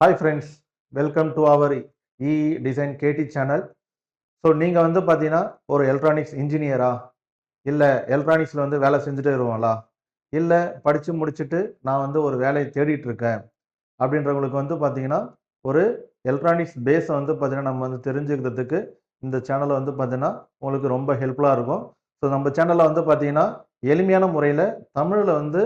Hi friends, welcome to our Design KT channel. So நீங்கள் வந்து பார்த்தீங்கன்னா ஒரு எலக்ட்ரானிக்ஸ் இன்ஜினியரா, இல்லை எலக்ட்ரானிக்ஸில் வந்து வேலை செஞ்சுட்டே வருவாங்களா, இல்லை படித்து முடிச்சுட்டு நான் வந்து ஒரு வேலையை தேடிட்டு இருக்கேன் அப்படின்றவங்களுக்கு வந்து பார்த்தீங்கன்னா ஒரு எலக்ட்ரானிக்ஸ் பேஸை வந்து பார்த்தீங்கன்னா நம்ம வந்து தெரிஞ்சுக்கிறதுக்கு இந்த சேனலை வந்து பார்த்தீங்கன்னா உங்களுக்கு ரொம்ப ஹெல்ப்ஃபுல்லாக இருக்கும். ஸோ நம்ம சேனலில் வந்து பார்த்தீங்கன்னா எளிமையான முறையில் தமிழில் வந்து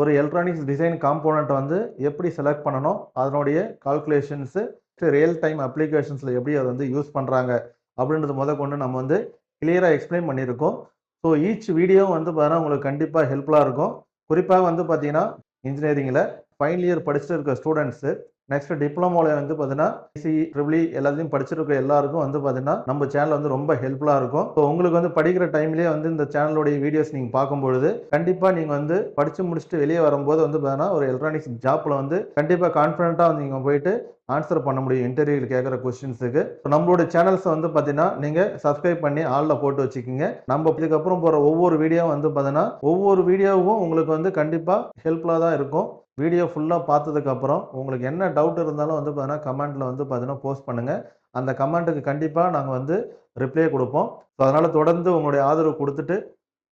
ஒரு எலக்ட்ரானிக்ஸ் டிசைன் காம்போனண்ட்டை வந்து எப்படி செலக்ட் பண்ணணும், அதனுடைய கால்குலேஷன்ஸு, ரியல் டைம் அப்ளிகேஷன்ஸில் எப்படி அதை வந்து யூஸ் பண்ணுறாங்க அப்படின்றது கொண்டு நம்ம வந்து கிளியராக எக்ஸ்பிளைன் பண்ணியிருக்கோம். ஸோ ஈச் வீடியோ வந்து பார்த்தீங்கன்னா உங்களுக்கு கண்டிப்பாக ஹெல்ப்ஃபுல்லாக இருக்கும். குறிப்பாக வந்து பார்த்தீங்கன்னா இன்ஜினியரிங்கில் ஃபைனல் இயர் படிச்சுட்டு இருக்க ஸ்டூடெண்ட்ஸு, நெக்ஸ்ட் டிப்ளமோவில் வந்து பார்த்தீங்கன்னா ட்ரிபிள் எல்லாத்தையும் படிச்சிருக்க எல்லாருக்கும் வந்து பார்த்தீங்கன்னா நம்ம சேனல் வந்து ரொம்ப ஹெல்ப்ஃபுல்லாக இருக்கும். ஸோ உங்களுக்கு வந்து படிக்கிற டைம்லேயே வந்து இந்த சேனலுடைய வீடியோஸ் நீங்கள் பார்க்கும்பொழுது கண்டிப்பாக நீங்கள் வந்து படித்து முடிச்சுட்டு வெளியே வரும்போது வந்து பார்த்தீங்கன்னா ஒரு எலக்ட்ரானிக்ஸ் ஜாப்பில் வந்து கண்டிப்பாக கான்ஃபிடென்ட்டாக வந்து நீங்கள் போயிட்டு ஆன்சர் பண்ண முடியும் இன்டர்வியூவில் கேட்குற கொஸ்டின்ஸுக்கு. நம்மளோட சேனல்ஸை வந்து பார்த்தீங்கன்னா நீங்கள் சப்ஸ்கிரைப் பண்ணி ஆளில் போட்டு வச்சுக்கிங்க. நம்ம இதுக்கப்புறம் போகிற ஒவ்வொரு வீடியோ வந்து பார்த்தீங்கன்னா ஒவ்வொரு வீடியோவும் உங்களுக்கு வந்து கண்டிப்பாக ஹெல்ப்ஃபுல்லாக தான் இருக்கும். வீடியோ ஃபுல்லாக பார்த்ததுக்கப்புறம் உங்களுக்கு என்ன டவுட் இருந்தாலும் வந்து பார்த்தீங்கன்னா கமெண்ட்டில் வந்து பார்த்தீங்கன்னா போஸ்ட் பண்ணுங்கள். அந்த கமெண்ட்டுக்கு கண்டிப்பாக நாங்கள் வந்து ரிப்ளை கொடுப்போம். ஸோ அதனால் தொடர்ந்து உங்களுடைய ஆதரவு கொடுத்துட்டு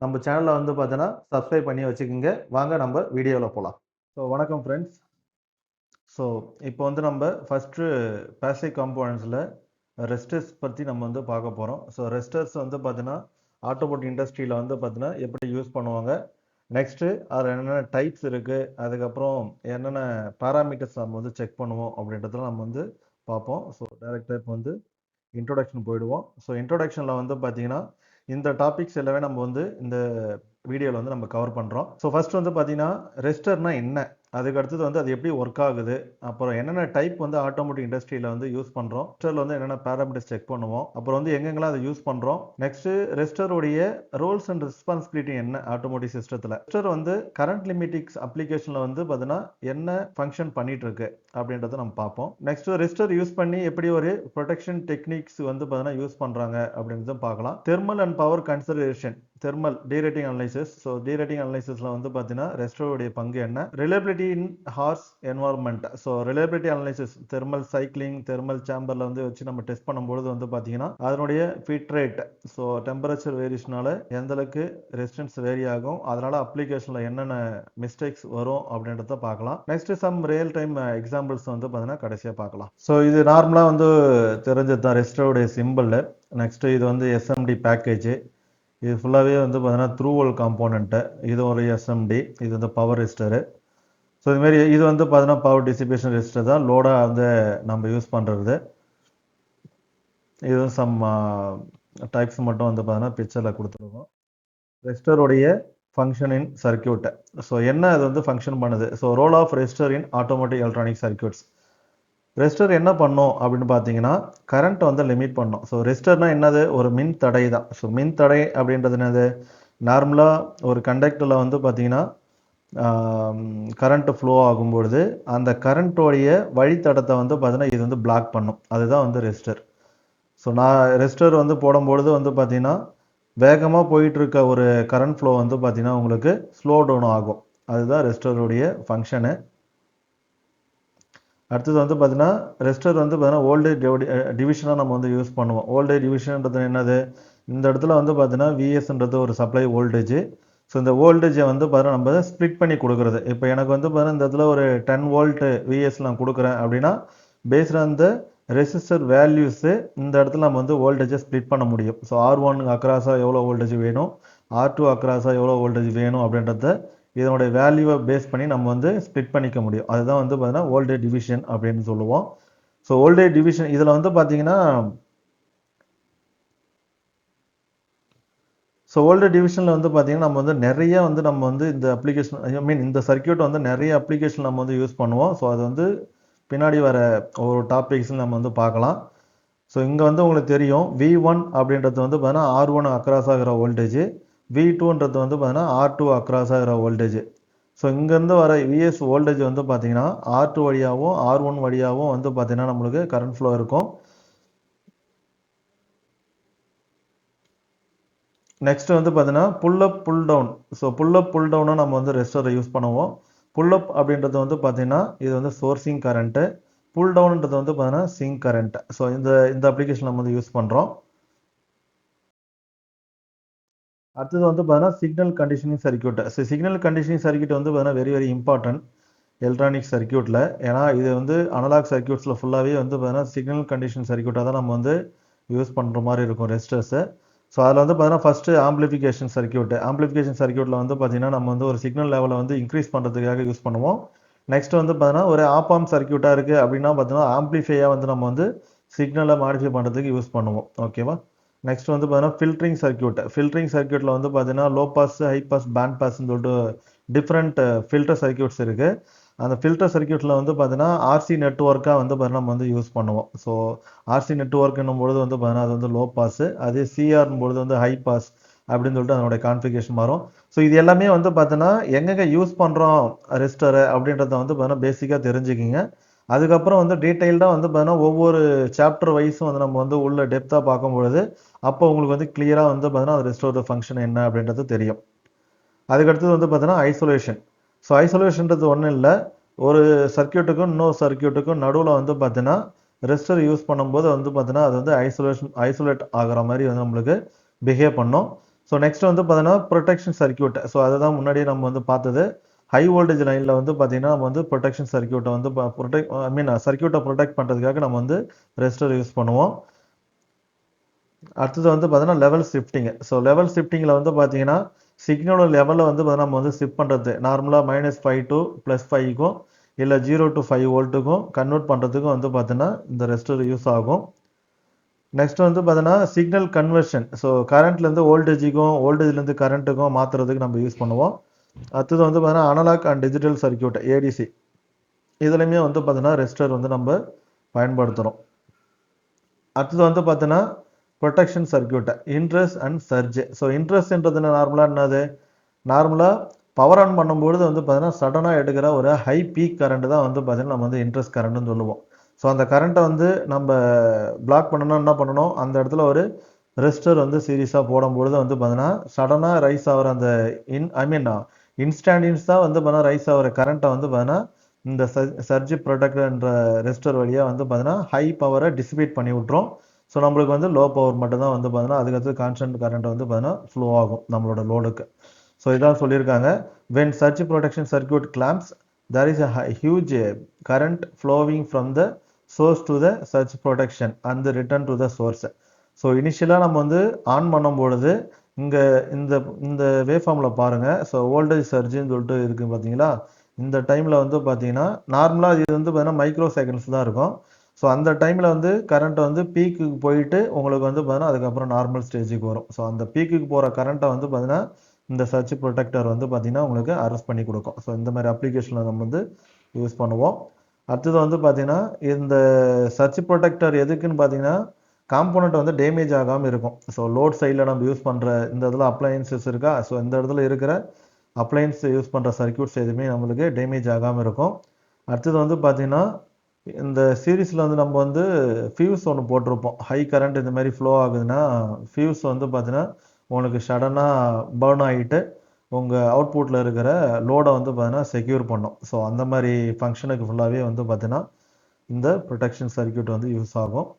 நம்ம சேனலை வந்து பார்த்தீங்கன்னா சப்ஸ்கிரைப் பண்ணி வச்சுக்கோங்க. வாங்க நம்ம வீடியோவில் போகலாம். ஸோ வணக்கம் ஃப்ரெண்ட்ஸ். ஸோ இப்போ வந்து நம்ம ஃபஸ்ட்டு பேசிவ் காம்போனன்ட்ஸில் ரெஸ்டர்ஸ் பற்றி நம்ம வந்து பார்க்க போகிறோம். ஸோ ரெஸ்டர்ஸ் வந்து பார்த்தீங்கன்னா ஆட்டோமோட்டிவ் இண்டஸ்ட்ரியில் வந்து பார்த்தீங்கன்னா எப்படி யூஸ் பண்ணுவாங்க, நெக்ஸ்ட்டு அதில் என்னென்ன டைப்ஸ் இருக்குது, அதுக்கப்புறம் என்னென்ன பேராமீட்டர்ஸ் நம்ம வந்து செக் பண்ணுவோம் அப்படின்றதெல்லாம் நம்ம வந்து பார்ப்போம். ஸோ டேரெக்டாக இப்போ வந்து இன்ட்ரோடக்ஷன் போயிடுவோம். ஸோ இன்ட்ரோடக்ஷனில் வந்து பார்த்தீங்கன்னா இந்த டாபிக்ஸ் எல்லாமே நம்ம வந்து இந்த வீடியோவில் வந்து நம்ம கவர் பண்ணுறோம். ஸோ ஃபர்ஸ்ட் வந்து பார்த்தீங்கன்னா ரெஸ்டர்னா என்ன, அதுக்கு அடுத்தது வந்து அது எப்படி ஒர்க் ஆகுது, அப்புறம் என்னென்ன டைப் வந்து ஆட்டோமோட்டிவ் இண்டஸ்ட்ரியில் வந்து யூஸ் பண்ணுறோம், ரெஸ்டரில் வந்து என்னென்ன பேராமீட்டர்ஸ் செக் பண்ணுவோம், அப்புறம் வந்து எங்கெங்கெல்லாம் அதை யூஸ் பண்ணுறோம், நெக்ஸ்ட் ரெஸ்டருடைய ரோல்ஸ் அண்ட் ரெஸ்பான்சிபிலிட்டி என்ன ஆட்டோமோட்டிவ் சிஸ்டத்தில், ரெஸ்டர் வந்து கரண்ட் லிமிட்டிக்ஸ் அப்ளிகேஷனில் வந்து பார்த்தீங்கன்னா என்ன ஃபங்க்ஷன் பண்ணிட்டு இருக்கு அப்படின்றத நம்ம பார்ப்போம். நெக்ஸ்ட் ரெஸ்டர் யூஸ் பண்ணி எப்படி ஒரு ப்ரொடெக்ஷன் டெக்னிக்ஸ் வந்து பார்த்தீங்கன்னா யூஸ் பண்ணுறாங்க அப்படின்றத பார்க்கலாம். Thermal and power conservation, thermal derating analysis. So derating அனலைசிஸில் வந்து பார்த்தீங்கன்னா ரெஸ்டருடைய பங்கு என்ன, reliability in harsh environment. So reliability analysis thermal cycling, thermal சேம்பரில் வந்து வச்சு நம்ம டெஸ்ட் பண்ணும்போது வந்து பார்த்தீங்கன்னா அதனுடைய ஃபிட் ரேட், ஸோ டெம்பரேச்சர் வேரியேஷனால எந்த அளவுக்கு ரெசிஸ்டன்ஸ் வேரி ஆகும், அதனால அப்ளிகேஷனில் என்னென்ன மிஸ்டேக்ஸ் வரும் அப்படின்றத பார்க்கலாம். Next sum real time examples வந்து பார்த்தீங்கன்னா கடைசியாக பார்க்கலாம். ஸோ இது நார்மலாக வந்து தெரிஞ்சது தான் ரெஸ்டருடைய சிம்பிள். நெக்ஸ்ட் இது வந்து எஸ்எம்டி பேக்கேஜ். இது ஃபுல்லாகவே வந்து பார்த்தீங்கன்னா த்ரூ ஹோல் காம்போனண்ட்டு. இது ஒரு எஸ்எம்டி, இது வந்து பவர் ரெசிஸ்டரு. ஸோ இதுமாரி இது வந்து பார்த்தீங்கன்னா பவர் டிசிபேஷன் ரெசிஸ்டர் தான் லோடாக வந்து நம்ம யூஸ் பண்ணுறது. இது சம் டைப்ஸ் மட்டும் வந்து பார்த்தீங்கன்னா பிக்சரில் கொடுத்துருக்கோம். ரெசிஸ்டருடைய ஃபங்க்ஷன் இன் சர்க்கியூட். ஸோ என்ன அது வந்து ஃபங்க்ஷன் பண்ணுது, so role of resistor in automatic electronic circuits. Resistor என்ன பண்ணும் அப்படின்னு பார்த்தீங்கன்னா கரண்ட் வந்து லிமிட் பண்ணும். ஸோ ரெசிஸ்டர்னா என்னது, ஒரு மின் தடை தான். ஸோ மின் தடை அப்படின்றது என்னது, நார்மலாக ஒரு கண்டக்டரில் வந்து பார்த்தீங்கன்னா கரண்ட் ஃப்ளோ ஆகும்பொழுது அந்த கரண்ட்டோடைய வழித்தடத்தை வந்து பார்த்தீங்கன்னா இது வந்து பிளாக் பண்ணும். அதுதான் வந்து ரெசிஸ்டர். ஸோ நான் ரெசிஸ்டர் வந்து போடும்பொழுது வந்து பார்த்தீங்கன்னா வேகமாக போயிட்டு இருக்க ஒரு கரண்ட் ஃப்ளோ வந்து பார்த்தீங்கன்னா உங்களுக்கு ஸ்லோ டவுன் ஆகும். அதுதான் ரெசிஸ்டருடைய ஃபங்க்ஷனு. அடுத்தது வந்து பார்த்தீங்கன்னா ரெசிஸ்டர் வந்து பார்த்தீங்கன்னா வோல்டேஜ் டிவிஷனாக நம்ம வந்து யூஸ் பண்ணுவோம். வோல்டேஜ் டிவிஷன்ன்றது என்னது, இந்த இடத்துல வந்து பார்த்தீங்கன்னா விஎஸ்ன்றது ஒரு சப்ளை வோல்டேஜ். ஸோ இந்த வோல்டேஜை வந்து பார்த்தீங்கன்னா நம்ம ஸ்ப்ளிட் பண்ணி கொடுக்குறது. இப்போ எனக்கு வந்து பார்த்தீங்கன்னா இந்த இடத்துல ஒரு 10 வோல்ட் விஎஸ் நான் கொடுக்குறேன் அப்படின்னா based on the resistor values இந்த இடத்துல நம்ம வந்து வோல்டேஜை ஸ்ப்ளிட் பண்ண முடியும். ஸோ R1 அக்ராஸாக எவ்வளோ வோல்டேஜ் வேணும், R2 அக்ராஸாக எவ்வளோ வோல்டேஜ் வேணும் அப்படின்றத இதனுடைய வேல்யூவை பேஸ் பண்ணி நம்ம வந்து ஸ்ப்ளிட் பண்ணிக்க முடியும். அதுதான் வந்து பார்த்தீங்கன்னா வோல்டேஜ் டிவிஷன் அப்படின்னு சொல்லுவோம். ஸோ வோல்டேஜ் டிவிஷன் இதில் வந்து பார்த்தீங்கன்னா ஸோ வோல்டேஜ் டிவிஷனில் வந்து பார்த்தீங்கன்னா நம்ம வந்து நிறைய வந்து நம்ம வந்து இந்த அப்ளிகேஷன் இந்த சர்க்கியூட் வந்து நிறைய அப்ளிகேஷன் நம்ம வந்து யூஸ் பண்ணுவோம். ஸோ அது வந்து பின்னாடி வர ஒரு டாபிக்ஸ் நம்ம வந்து பார்க்கலாம். ஸோ இங்கே வந்து உங்களுக்கு தெரியும் V1 அப்படின்றது வந்து பார்த்தீங்கன்னா R1 அக்ராஸ் ஆகிற வோல்டேஜ், V2ன்றது வந்து பார்த்தீங்கன்னா R2 அக்ராஸ் ஆகிற வோல்டேஜ். ஸோ இங்கேருந்து வர விஎஸ் வோல்டேஜ் வந்து பார்த்தீங்கன்னா R2 வழியாகவும் R1 வழியாகவும் வந்து பார்த்தீங்கன்னா நம்மளுக்கு கரண்ட் ஃப்ளோ இருக்கும். நெக்ஸ்ட் வந்து பார்த்தீங்கன்னா புல் அப் புல் டவுன். ஸோ புல் அப் புல் டவுனாக நம்ம வந்து ரெசிஸ்டரை யூஸ் பண்ணுவோம். புல் அப் அப்படின்றது வந்து பார்த்தீங்கன்னா இது வந்து சோர்சிங் கரண்ட்டு, புல் டவுன்ன்றது வந்து பார்த்தீங்கன்னா சிங்க் கரண்ட். ஸோ இந்த அப்ளிகேஷன் நம்ம வந்து யூஸ் பண்ணுறோம். அடுத்தது வந்து பார்த்தீங்கன்னா signal conditioning circuit. So signal conditioning circuit வந்து பார்த்தீங்கன்னா வெரி வெரி இம்பார்ட்டன்ட் எலக்ட்ரானிக் சர்க்யூட்டில். ஏன்னா இது வந்து அனலாக் சர்க்யூட்ஸில் ஃபுல்லாகவே வந்து பார்த்தீங்கன்னா சிக்னல் கண்டிஷன் சர்க்யூட்டாக தான் நம்ம வந்து யூஸ் பண்ணுற மாதிரி இருக்கும் ரெசிஸ்டர்ஸு. ஸோ அதில் வந்து பார்த்தீங்கன்னா ஃபஸ்ட்டு ஆம்பிளிஃபிகேஷன் சர்க்யூட். ஆம்பிளிஃபிகேஷன் சர்க்யூட்டில் வந்து பார்த்தீங்கன்னா நம்ம வந்து ஒரு சிக்னல் லெவலை வந்து இன்க்ரீஸ் பண்ணுறதுக்காக யூஸ் பண்ணுவோம். நெக்ஸ்ட் வந்து பார்த்தீங்கன்னா ஒரு ஆப்பாம் சர்க்யூட்டாக இருக்குது அப்படின்னா பார்த்தீங்கன்னா ஆம்பிளிஃபையாக வந்து நம்ம வந்து சிக்னலை மாடிஃபை பண்ணுறதுக்கு யூஸ் பண்ணுவோம். ஓகேவா? நெக்ஸ்ட் வந்து பார்த்தீங்கன்னா ஃபில்டரிங் சர்க்யூட். ஃபில்டரிங் சர்க்யூட்டில் வந்து பார்த்தீங்கன்னா low pass, high pass, band பாஸ்ன்னு சொல்லிட்டு டிஃப்ரெண்ட் ஃபில்டர் சர்க்யூட்ஸ் இருக்குது. அந்த ஃபில்டர் சர்க்யூட்டில் வந்து பார்த்தீங்கன்னா ஆர்சி நெட்ஒர்க்காக வந்து பார்த்தீங்கன்னா நம்ம வந்து யூஸ் பண்ணுவோம். ஸோ ஆர்சி நெட்ஒர்க்னும் பொழுது வந்து பார்த்தீங்கன்னா அது வந்து லோ பாஸ், அதே சிஆர்னும் பொழுது வந்து ஹை பாஸ் அப்படின்னு சொல்லிட்டு அதனுடைய கான்ஃபிகரேஷன் மாறும். ஸோ இது எல்லாமே வந்து பார்த்தீங்கன்னா எங்கெங்கே யூஸ் பண்ணுறோம் ரெசிஸ்டரை அப்படின்றத வந்து பார்த்தீங்கன்னா பேசிக்காக தெரிஞ்சுக்கிங்க. அதுக்கப்புறம் வந்து டீட்டெயில்டாக வந்து பார்த்தீங்கன்னா ஒவ்வொரு சாப்டர் வைஸும் வந்து நம்ம வந்து உள்ள டெப்த்தாக பார்க்கும் பொழுது அப்போ உங்களுக்கு வந்து கிளியராக வந்து பார்த்தீங்கன்னா அது ரெஸ்டோரோட ஃபங்க்ஷன் என்ன அப்படின்றது தெரியும். அதுக்கடுத்தது வந்து பார்த்தீங்கன்னா ஐசோலேஷன். ஸோ ஐசோலேஷன்றது ஒன்றும் இல்லை, ஒரு சர்க்யூட்டுக்கும் இன்னொரு சர்க்யூட்டுக்கும் நடுவில் வந்து பார்த்தீங்கன்னா ரெசிஸ்டர் யூஸ் பண்ணும்போது வந்து பார்த்தீங்கன்னா அது வந்து ஐசோலேட் ஆகிற மாதிரி வந்து நம்மளுக்கு பிஹேவ் பண்ணும். ஸோ நெக்ஸ்ட் வந்து பார்த்தீங்கன்னா ப்ரொடெக்ஷன் சர்க்யூட். ஸோ அதை தான் முன்னாடியே நம்ம வந்து பார்த்தது. ஹை வோல்டேஜ் லைனில் வந்து பார்த்தீங்கன்னா நம்ம வந்து ப்ரொடெக்ஷன் சர்க்யூட்டை வந்து சர்க்யூட்டை ப்ரொடெக்ட் பண்ணுறதுக்காக நம்ம வந்து ரெசிஸ்டர் யூஸ் பண்ணுவோம். அடுத்தது வந்து பார்த்தீங்கன்னா லெவல் ஷிஃப்டிங். ஸோ லெவல் ஷிஃப்டிங்கில் வந்து பார்த்தீங்கன்னா சிக்னலோட லெவலில் வந்து பார்த்தீங்கன்னா நம்ம வந்து ஷிஃப்ட் பண்ணுறது நார்மலாக -5 டு +5க்கும் இல்லை 0 to 5 வோல்ட்டுக்கும் கன்வெர்ட் பண்ணுறதுக்கும் வந்து பார்த்தீங்கன்னா இந்த ரெசிஸ்டர் யூஸ் ஆகும். நெக்ஸ்ட் வந்து பார்த்தீங்கன்னா சிக்னல் கன்வர்ஷன். ஸோ கரண்ட்லேருந்து வோல்டேஜுக்கும் வோல்டேஜ்லேருந்து கரண்ட்டுக்கும் மாற்றுறதுக்கு நம்ம யூஸ் பண்ணுவோம். அடுத்தது வந்து பார்த்தீங்கன்னா analog and digital circuit ADC. இதுலையுமே வந்து பார்த்தீங்கன்னா ரெசிஸ்டர் வந்து நம்ம பயன்படுத்துகிறோம். அடுத்தது வந்து பார்த்தீங்கன்னா protection circuit interest and surge. So இன்ட்ரெஸ்ட்ன்றது நார்மலாக என்னது, நார்மலாக பவர் ஆன் பண்ணும்பொழுது வந்து பார்த்தீங்கன்னா சடனாக எடுக்கிற ஒரு ஹை பீக் கரண்ட் தான் வந்து பார்த்தீங்கன்னா நம்ம வந்து இன்ட்ரெஸ்ட் கரண்ட்னு சொல்லுவோம். ஸோ அந்த கரண்ட்டை வந்து நம்ம பிளாக் பண்ணணும்னா என்ன பண்ணணும், அந்த இடத்துல ஒரு ரெசிஸ்டர் வந்து சீரியஸாக போடும்பொழுது வந்து பார்த்தீங்கன்னா சடனாக ரைஸ் ஆகிற அந்த இன்ஸ்டான்டின்ஸாக வந்து பார்த்தீங்கன்னா ரைஸ் ஆகிற கரண்ட்டை வந்து பார்த்தீங்கன்னா இந்த சர்ஜ் ப்ரொடெக்டர்ன்ற ரெசிஸ்டர் வழியாக வந்து பார்த்தீங்கன்னா ஹை பவரை டிசிபேட் பண்ணி விட்ரும். ஸோ நம்மளுக்கு வந்து லோ பவர் மட்டும் தான் வந்து பார்த்தீங்கன்னா அதுக்கடுத்து கான்ஸ்டன்ட் கரண்ட் வந்து பார்த்தீங்கன்னா ஃப்ளோ ஆகும் நம்மளோட லோடுக்கு. ஸோ இதான் சொல்லியிருக்காங்க. when surge protection circuit clamps there is a huge current flowing from the source to the surge protection and return to the source. So இனிஷியலாக நம்ம வந்து ஆன் பண்ணும் பொழுது இங்கே இந்த இந்த வேவ் ஃபார்மில் பாருங்கள். ஸோ வோல்டேஜ் சர்ஜுன்னு சொல்லிட்டு இருக்குது பார்த்தீங்களா, இந்த டைமில் வந்து பார்த்தீங்கன்னா நார்மலாக இது வந்து பார்த்தீங்கன்னா மைக்ரோ செகண்ட்ஸ் தான் இருக்கும். ஸோ அந்த டைமில் வந்து கரண்ட் வந்து பீக்குக்கு போயிட்டு உங்களுக்கு வந்து பார்த்தீங்கன்னா அதுக்கப்புறம் நார்மல் ஸ்டேஜுக்கு வரும். ஸோ அந்த பீக்குக்கு போகிற கரண்ட்டை வந்து பார்த்தீங்கன்னா இந்த சர்ச் ப்ரொடெக்டர் வந்து பார்த்தீங்கன்னா உங்களுக்கு அரெஸ்ட் பண்ணி கொடுக்கும். ஸோ இந்த மாதிரி அப்ளிகேஷனில் நம்ம வந்து யூஸ் பண்ணுவோம். அடுத்தது வந்து பார்த்தீங்கன்னா இந்த சர்ச் ப்ரொடெக்டர் எதுக்குன்னு பார்த்தீங்கன்னா காம்போனண்ட் வந்து டேமேஜ் ஆகாமல் இருக்கும். ஸோ லோட் சைடில் நம்ம யூஸ் பண்ணுற இந்த இதில் அப்ளையன்சஸ் இருக்கா, ஸோ இந்த இடத்துல இருக்கிற அப்ளையன்ஸ் யூஸ் பண்ணுற சர்க்யூட்ஸ் எதுவுமே நம்மளுக்கு டேமேஜ் ஆகாமல் இருக்கும். அடுத்தது வந்து பார்த்தீங்கன்னா இந்த சீரீஸில் வந்து நம்ம வந்து ஃபியூஸ் ஒன்று போட்டிருப்போம். ஹை கரண்ட் இந்த மாதிரி ஃப்ளோ ஆகுதுன்னா ஃபியூஸ் வந்து பார்த்தீங்கன்னா உங்களுக்கு சடனாக பர்ன் ஆகிட்டு உங்கள் அவுட்புட்டில் இருக்கிற லோடை வந்து பார்த்தீங்கன்னா செக்யூர் பண்ணும். ஸோ அந்த மாதிரி ஃபங்க்ஷனுக்கு ஃபுல்லாகவே வந்து பார்த்தீங்கன்னா இந்த ப்ரொடெக்ஷன் சர்க்யூட் வந்து யூஸ் ஆகும்.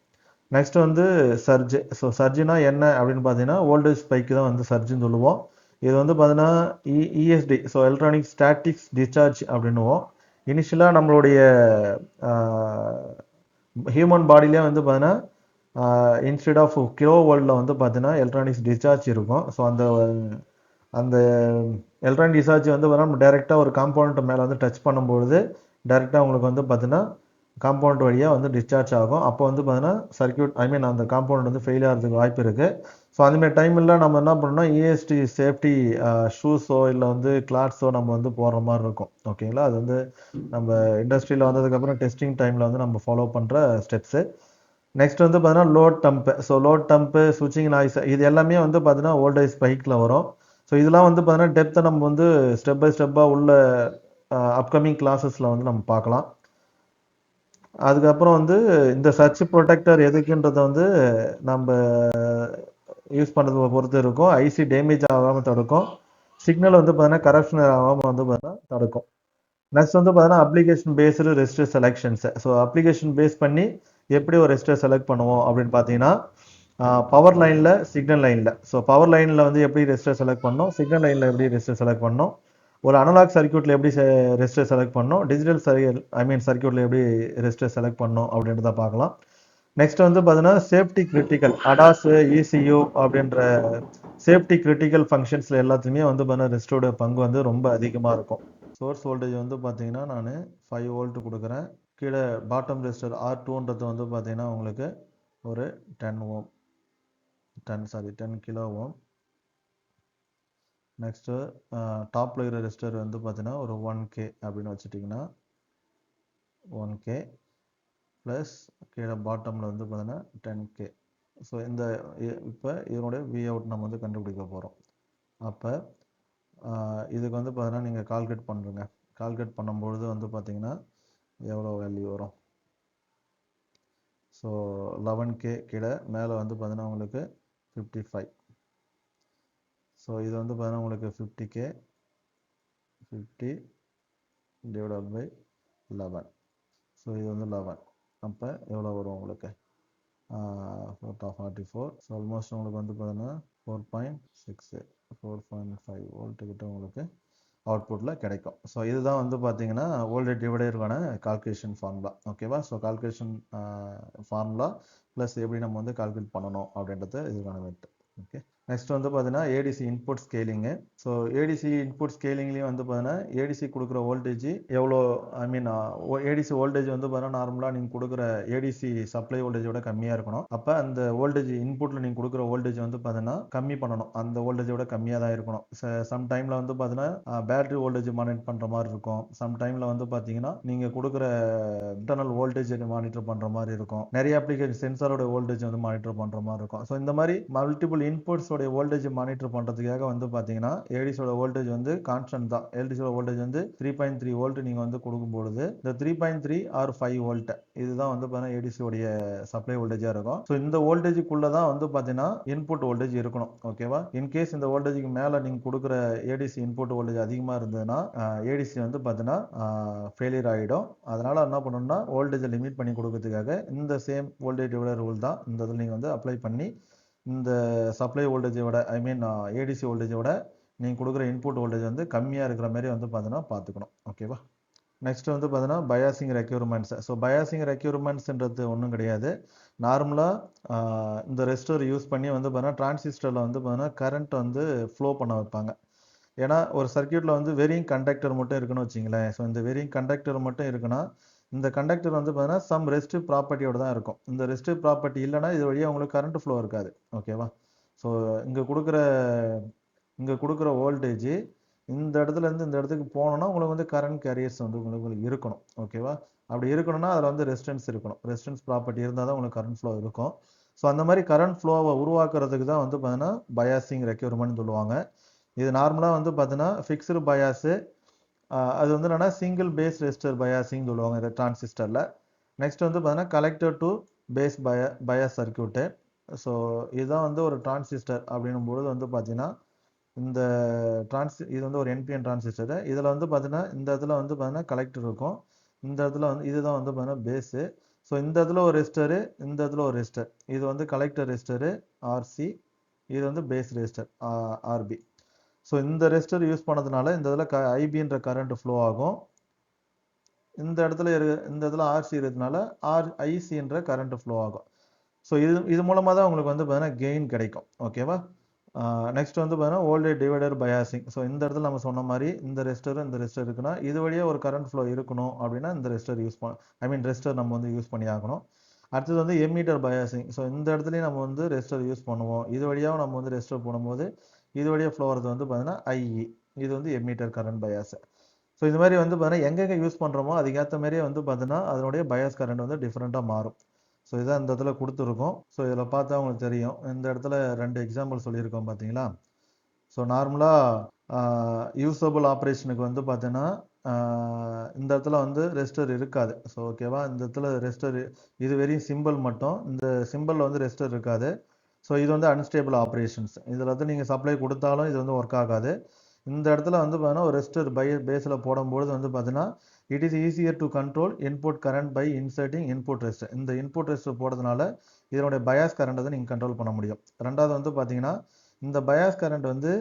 நெக்ஸ்ட் வந்து சர்ஜ். ஸோ சர்ஜுனா என்ன அப்படின்னு பார்த்தீங்கன்னா வோல்டேஜ் ஸ்பைக்கு தான் வந்து சர்ஜுன்னு சொல்லுவோம். இது வந்து பார்த்தீங்கன்னா ESD, so electronic statics discharge அப்படின்னுவோம். இனிஷியலாக நம்மளுடைய ஹியூமன் பாடியிலே வந்து பார்த்தீங்கன்னா இன்ஸ்டெட் ஆஃப் கிலோ வோல்ட்டில் வந்து பார்த்தீங்கன்னா எலக்ட்ரானிக்ஸ் டிஸ்சார்ஜ் இருக்கும். ஸோ அந்த அந்த எலக்ட்ரானிக் டிஸ்சார்ஜ் வந்து நம்ம டைரெக்டாக ஒரு காம்பவுண்ட் மேலே வந்து டச் பண்ணும்பொழுது டைரெக்டாக உங்களுக்கு வந்து பார்த்தீங்கன்னா காம்பவுண்ட் வழியாக வந்து டிஸ்சார்ஜ் ஆகும். அப்போ வந்து பார்த்தீங்கன்னா சர்க்யூட் அந்த காம்பவுண்ட் வந்து ஃபெயில் ஆகிறதுக்கு வாய்ப்பு இருக்குது. ஸோ அந்தமாதிரி டைமில் நம்ம என்ன பண்ணணும்னா இஎஸ்டி சேஃப்டி ஷூஸோ இல்லை வந்து கிளாத்ஸோ நம்ம வந்து போடுற மாதிரி இருக்கும். ஓகேங்களா, அது வந்து நம்ம இண்டஸ்ட்ரியில் வந்ததுக்கப்புறம் டெஸ்டிங் டைமில் வந்து நம்ம ஃபாலோ பண்ணுற ஸ்டெப்ஸு. நெக்ஸ்ட் வந்து பார்த்தீங்கன்னா load dump. So load dump, ஸ்விட்சிங் நாய்ஸ், இது எல்லாமே வந்து பார்த்தீங்கன்னா வோல்டேஜ் ஸ்பைக்கில் வரும். ஸோ இதெல்லாம் வந்து பார்த்தீங்கன்னா டெப்த்தை நம்ம வந்து ஸ்டெப் பை ஸ்டெப்பாக உள்ள அப்கமிங் கிளாஸஸில் வந்து நம்ம பார்க்கலாம். அதுக்கப்புறம் வந்து இந்த சர்ச் ப்ரொடெக்டர் எதுக்குன்றதை வந்து நம்ம யூஸ் பண்ணுறத பொறுத்து இருக்கும். ஐசி டேமேஜ் ஆகாமல் தடுக்கும். சிக்னல் வந்து பார்த்தீங்கன்னா கரப்ஷன் ஆகாமல் வந்து பார்த்தீங்கன்னா தடுக்கும். நெக்ஸ்ட் வந்து பார்த்தீங்கன்னா application based register selections. So application base பண்ணி எப்படி ஒரு ரெஜிஸ்டர் செலக்ட் பண்ணுவோம் அப்படின்னு பார்த்தீங்கன்னா, பவர் லைனில், சிக்னல் லைனில். ஸோ பவர் லைனில் வந்து எப்படி ரெஜிஸ்டர் செலக்ட் பண்ணணும், சிக்னல் லைனில் எப்படி ரெஜிஸ்டர் செலக்ட் பண்ணணும், ஒரு அனலாக் சர்க்யூட்டில் எப்படி ரெஜிஸ்டர் செலக்ட் பண்ணணும், டிஜிட்டல் சர்க்யூட்டில் எப்படி ரெஜிஸ்டர் செலக்ட் பண்ணணும் அப்படின்றத பார்க்கலாம். நெக்ஸ்ட் வந்து பார்த்தீங்கன்னா சேஃப்டி கிரிட்டிக்கல் அடாஸ், இசியூ அப்படின்ற சேஃப்டி கிரிட்டிக்கல் ஃபங்க்ஷன்ஸில் எல்லாத்துலேயுமே வந்து பார்த்தீங்கன்னா ரெஜிஸ்டரோட பங்கு வந்து ரொம்ப அதிகமாக இருக்கும். சோர்ஸ் வோல்டேஜ் வந்து பார்த்தீங்கன்னா நான் 5 வோல்ட் கொடுக்குறேன். கீழே பாட்டம் ரெசிஸ்டர் R2ன்றது வந்து பார்த்தீங்கன்னா உங்களுக்கு ஒரு 10 கிலோ ஓம். நெக்ஸ்ட்டு டாப்பில் இருக்கிற ரெசிஸ்டர் வந்து பார்த்தீங்கன்னா ஒரு 1K அப்படின்னு வச்சுட்டிங்கன்னா 1K ப்ளஸ் கீழே பாட்டமில் வந்து பார்த்தீங்கன்னா 10K. ஸோ இந்த இப்போ இதனுடைய வி அவுட் நம்ம வந்து கண்டுபிடிக்க போகிறோம். அப்போ இதுக்கு வந்து பார்த்தீங்கன்னா நீங்கள் கால்குலேட் பண்ணுறங்க. கால்குலேட் பண்ணும்பொழுது வந்து பார்த்தீங்கன்னா எவ்வளோ வேல்யூ வரும். ஸோ 11K கீழே மேலே வந்து பார்த்தீங்கன்னா உங்களுக்கு 55. ஸோ இது வந்து பார்த்தீங்கன்னா உங்களுக்கு 50K 50 டிவைட் பை 11. ஸோ இது வந்து 11. அப்போ எவ்வளோ வரும் உங்களுக்கு 44. ஸோ ஆல்மோஸ்ட் உங்களுக்கு வந்து பார்த்தீங்கன்னா 4.6 4.5 வோல்ட்டுக்கிட்ட உங்களுக்கு அவுட்புட்டில் கிடைக்கும். ஸோ இதுதான் வந்து பார்த்தீங்கன்னா வோல்டேஜ் டிவைடருக்கான கால்குலேஷன் ஃபார்முலா. ஓகேவா? ஸோ கால்குலேஷன் ஃபார்முலா ப்ளஸ் எப்படி நம்ம வந்து கால்குலேட் பண்ணணும் அப்படின்றது இதுக்கான மெத்தட். ஓகே. நெக்ஸ்ட் வந்து பார்த்தீங்கன்னா ADC input scaling. So ADC input ஸ்கேலிங்லேயும் வந்து பார்த்தீங்கன்னா ஏடிசி கொடுக்குற வோல்டேஜ் எவ்வளோ, ஏடிசி வோல்டேஜ் வந்து பார்த்தீங்கன்னா நார்மலாக நீங்கள் கொடுக்குற ஏடிசி சப்ளை வோல்டேஜோட கம்மியாக இருக்கணும். அப்போ அந்த வோல்டேஜ் இன்புட்டில் நீங்கள் கொடுக்குற வோல்டேஜ் வந்து பார்த்தீங்கன்னா கம்மி பண்ணணும். அந்த வோல்டேஜோட கம்மியாக தான் இருக்கணும். சம் டைமில் வந்து பார்த்தீங்கன்னா பேட்டரி வோல்டேஜ் மானிட்டர் பண்ணுற மாதிரி இருக்கும். சம் டைமில் வந்து பார்த்தீங்கன்னா நீங்கள் கொடுக்குற இன்டர்னல் வோல்டேஜ் மானிட்டர் பண்ணுற மாதிரி இருக்கும். நிறைய அப்ளிகேஷன் சென்சாரோட வோல்டேஜ் வந்து மானிட்டர் பண்ணுற மாதிரி இருக்கும். ஸோ இந்த மாதிரி மல்டிபிள் இன்புட்ஸோட வோல்டேஜ் மானிட்டர் பண்றதுக்காக வந்து பாத்தீங்கன்னா ஏடிசியோட வோல்டேஜ் வந்து கான்ஸ்டன்ட் தான். எல்டிசியோட வோல்டேஜ் வந்து 3.3 வோல்ட் நீங்க வந்து கொடுக்கும் பொழுது இந்த 3.3 ஆர் 5 வோல்ட் இதுதான் வந்து பாத்தீங்கன்னா ஏடிசியோடைய சப்ளை வோல்டேஜா இருக்கும். ஸோ இந்த வோல்டேஜுக்குள்ள தான் வந்து பாத்தீங்கன்னா இன்புட் வோல்டேஜ் இருக்கணும். ஓகேவா? இன்கேஸ் இந்த வோல்டேஜுக்கு மேல நீங்க கொடுக்குற ஏடிசி இன்புட் வோல்டேஜ் அதிகமா இருந்ததுன்னா ஏடிசி வந்து பாத்தீங்கன்னா ஃபெயிலியர் ஆகிடும். அதனால என்ன பண்ணணும்னா வோல்டேஜ் லிமிட் பண்ணி கொடுக்கறதுக்காக இந்த சேம் வோல்டேஜ் டிவைடர் ரூல் தான் இந்த இதில் நீங்க வந்து அப்ளை பண்ணி இந்த சப்ளை வோல்டேஜை விட ஏடிசி வோல்டேஜை விட நீங்கள் கொடுக்குற இன்புட் வோல்டேஜ் வந்து கம்மியாக இருக்கிற மாதிரி வந்து பார்த்தீங்கன்னா பார்த்துக்கணும். ஓகேவா? நெக்ஸ்ட் வந்து பார்த்தீங்கன்னா பயாசிங் ரெக்யூர்மெண்ட்ஸ். ஸோ பயாசிங் ரெக்யூர்மெண்ட்ஸ்ன்றது ஒன்றும் கிடையாது. நார்மலாக இந்த ரெசிஸ்டர் யூஸ் பண்ணி வந்து பார்த்தீங்கன்னா டிரான்சிஸ்டரில் வந்து பார்த்தீங்கன்னா கரண்ட் வந்து ஃப்ளோ பண்ண வைப்பாங்க. ஏன்னா ஒரு சர்க்கியூட்டில் வந்து வெரிங் கண்டக்டர் மட்டும் இருக்குன்னு வச்சிங்களேன். ஸோ இந்த வெரிங் கண்டக்டர் மட்டும் இருக்குன்னா இந்த கண்டக்டர் வந்து பார்த்தீங்கன்னா சம் ரெஸ்டிவ் ப்ராப்பர்ட்டியோட தான் இருக்கும். இந்த ரெஸ்டிவ் ப்ராப்பர்ட்டி இல்லைன்னா இது வழியாக உங்களுக்கு கரண்ட் ஃப்ளோ இருக்காது. ஓகேவா? ஸோ இங்கே கொடுக்குற வோல்டேஜ் இந்த இடத்துல இருந்து இந்த இடத்துக்கு போகணும்னா உங்களுக்கு வந்து கரண்ட் கேரியர்ஸ் வந்து உங்களுக்கு இருக்கணும். ஓகேவா? அப்படி இருக்கணும்னா அதில் வந்து ரெசிஸ்டன்ஸ் இருக்கணும். ரெசிஸ்டன்ஸ் ப்ராப்பர்ட்டி இருந்தால் தான் உங்களுக்கு கரண்ட் ஃப்ளோ இருக்கும். ஸோ அந்த மாதிரி கரண்ட் ஃப்ளோவை உருவாக்குறதுக்கு தான் வந்து பார்த்தீங்கன்னா பயாசிங் ரெக்யூர்மெண்ட் சொல்லுவாங்க. இது நார்மலாக வந்து பார்த்தீங்கன்னா ஃபிக்ஸ்டு பயாஸு, அது வந்து என்னன்னா சிங்கிள் பேஸ் ரெசிஸ்டர் பயாசிங் சொல்லுவாங்க இந்த டிரான்சிஸ்டரில். நெக்ஸ்ட் வந்து பார்த்தீங்கன்னா collector to base bias circuit. So இதுதான் வந்து ஒரு டிரான்சிஸ்டர் அப்படின்னும் பொழுது வந்து பார்த்தீங்கன்னா இந்த இது வந்து ஒரு என்பிஎன் டிரான்சிஸ்டர். இதில் வந்து பார்த்தீங்கன்னா இந்த இடத்துல வந்து பார்த்தீங்கன்னா கலெக்டர் இருக்கும். இந்த இடத்துல வந்து இதுதான் வந்து பார்த்தீங்கன்னா பேஸு. ஸோ இந்த இடத்துல ஒரு ரெசிஸ்டரு, இந்த இடத்துல ஒரு ரெசிஸ்டர். இது வந்து கலெக்டர் ரெசிஸ்டரு ஆர்சி, இது வந்து பேஸ் ரெசிஸ்டர் ஆர்பி. ஸோ இந்த ரெசிஸ்டர் யூஸ் பண்ணதுனால இந்த இதில் ஐபின்ற கரண்ட் ஃப்ளோ ஆகும். இந்த இடத்துல ஆர்சி இருக்கிறதுனால ஐசின்ற கரண்ட் ஃப்ளோ ஆகும். ஸோ இது மூலமாக தான் உங்களுக்கு வந்து பார்த்தீங்கன்னா கெயின் கிடைக்கும். ஓகேவா? நெக்ஸ்ட் வந்து பார்த்தீங்கன்னா வோல்டேஜ் டிவைடர் பயாசிங். ஸோ இந்த இடத்துல நம்ம சொன்ன மாதிரி இந்த ரெசிஸ்டர் இருக்குன்னா இது வழியாக ஒரு கரண்ட் ஃப்ளோ இருக்கணும் அப்படின்னா இந்த ரெசிஸ்டர் நம்ம வந்து யூஸ் பண்ணி ஆகணும். அடுத்தது வந்து எம்மீட்டர் பயாசிங். ஸோ இந்த இடத்துலையும் நம்ம வந்து ரெசிஸ்டர் யூஸ் பண்ணுவோம். இது வழியாக நம்ம வந்து ரெசிஸ்டர் போடும்போது இது வழியாக ஃப்ளோ வரது வந்து பார்த்தீங்கன்னா ஐஇ. இது வந்து எம்மீட்டர் கரண்ட் பயாஸ். ஸோ இது மாதிரி வந்து பார்த்தீங்கன்னா எங்கெங்கே யூஸ் பண்ணுறோமோ அதுக்கேற்ற மாதிரியே வந்து பார்த்தீங்கன்னா அதனுடைய பயாஸ் கரண்ட் வந்து டிஃப்ரெண்ட்டாக மாறும். ஸோ இதான் இந்த இடத்துல கொடுத்துருக்கோம். ஸோ இதில் பார்த்தா உங்களுக்கு தெரியும். இந்த இடத்துல 2 எக்ஸாம்பிள் சொல்லியிருக்கோம் பார்த்தீங்களா? ஸோ நார்மலாக யூஸபிள் ஆப்ரேஷனுக்கு வந்து பார்த்தீங்கன்னா இந்த இடத்துல வந்து ரெசிஸ்டர் இருக்காது. ஸோ ஓகேவா? இந்த இடத்துல ரெசிஸ்டர் இது வெறும் சிம்பிள் மட்டும். இந்த சிம்பிளில் வந்து ரெசிஸ்டர் இருக்காது. ஸோ இது வந்து அன்ஸ்டேபிள் ஆப்ரேஷன்ஸ். இதில் வந்து நீங்கள் சப்ளை கொடுத்தாலும் இது வந்து ஒர்க் ஆகாது. இந்த இடத்துல வந்து பார்த்தீங்கன்னா ஒரு ரெசிஸ்டர் பேஸில் போடும்பொழுது வந்து பார்த்தீங்கன்னா it is easier to control input current by inserting input resistor. இந்த இன்புட் ரெசிஸ்டர் போடுறதுனால இதனுடைய பயாஸ் கரண்ட் வந்து நீங்கள் கண்ட்ரோல் பண்ண முடியும். ரெண்டாவது வந்து பார்த்தீங்கன்னா இந்த பயாஸ் கரண்ட் வந்து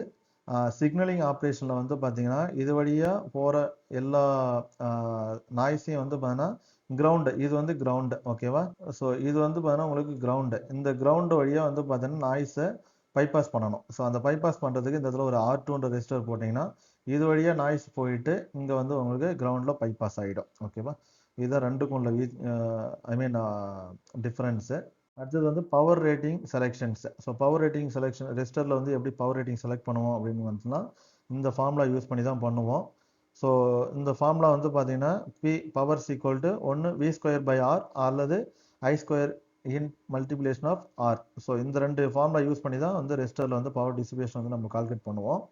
சிக்னலிங் ஆப்ரேஷனில் வந்து பார்த்தீங்கன்னா இது வழியாக போகிற எல்லா நாய்ஸையும் வந்து பார்த்தீங்கன்னா கிரவுண்டு, இது வந்து கிரவுண்டு, ஓகேவா? ஸோ இது வந்து பார்த்தீங்கன்னா உங்களுக்கு கிரவுண்டு. இந்த கிரவுண்டு வழியாக வந்து பார்த்தீங்கன்னா நாய்ஸை பைபாஸ் பண்ணணும். ஸோ அந்த பைபாஸ் பண்ணுறதுக்கு இந்த இடத்துல ஒரு R2 ரெசிஸ்டர் போட்டிங்கன்னா இது வழியாக நாய்ஸ் போயிட்டு இங்கே வந்து உங்களுக்கு கிரவுண்டில் பைபாஸ் ஆகிடும், ஓகேவா? இதுதான் ரெண்டுக்கும் உள்ள ஐ மீன் டிஃப்ரென்ஸு. அடுத்தது வந்து power rating selections. So power rating selection ரெசிஸ்டரில் வந்து எப்படி பவர் ரேட்டிங் செலக்ட் பண்ணுவோம் அப்படின்னு வந்துச்சுன்னா இந்த ஃபார்முலா யூஸ் பண்ணி தான் பண்ணுவோம். ஸோ இந்த ஃபார்முலா வந்து பார்த்தீங்கன்னா பி பவர்ஸ் ஈக்குவல் டு ஒன்று V²/R அல்லது I² in multiplication of R. So இந்த ரெண்டு ஃபார்முலா யூஸ் பண்ணி தான் வந்து ரெசிஸ்டரில் வந்து பவர் டிசிபேஷன் வந்து நம்ம கால்குலேட் பண்ணுவோம்.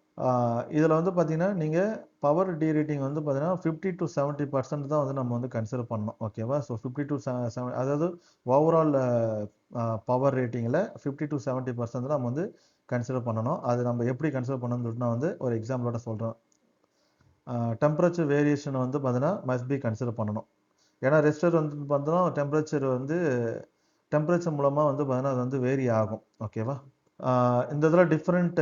இதில் வந்து பார்த்தீங்கன்னா நீங்கள் பவர் ரேட்டிங் வந்து பார்த்தீங்கன்னா 50 to 70% தான் வந்து நம்ம வந்து கன்சிடர் பண்ணணும், ஓகேவா? ஸோ 50 to 70, அதாவது ஓவரால் பவர் ரேட்டிங்கில் 50 to 70% தான் நம்ம வந்து கன்சிடர் பண்ணணும். அது நம்ம எப்படி கன்சிடர் பண்ணணும்னு சொல்லிட்டு நான் வந்து ஒரு எக்ஸாம்பிளோட சொல்கிறேன். டெம்பரேச்சர் வேரியேஷன் வந்து பார்த்தீங்கன்னா மஸ்ட் பி கன்சிடர் பண்ணணும். ஏன்னா ரெசிஸ்டர் வந்து பார்த்தோன்னா டெம்பரேச்சர் மூலமாக வந்து பார்த்தீங்கன்னா அது வந்து வேரி ஆகும், ஓகேவா? இந்த இதில் different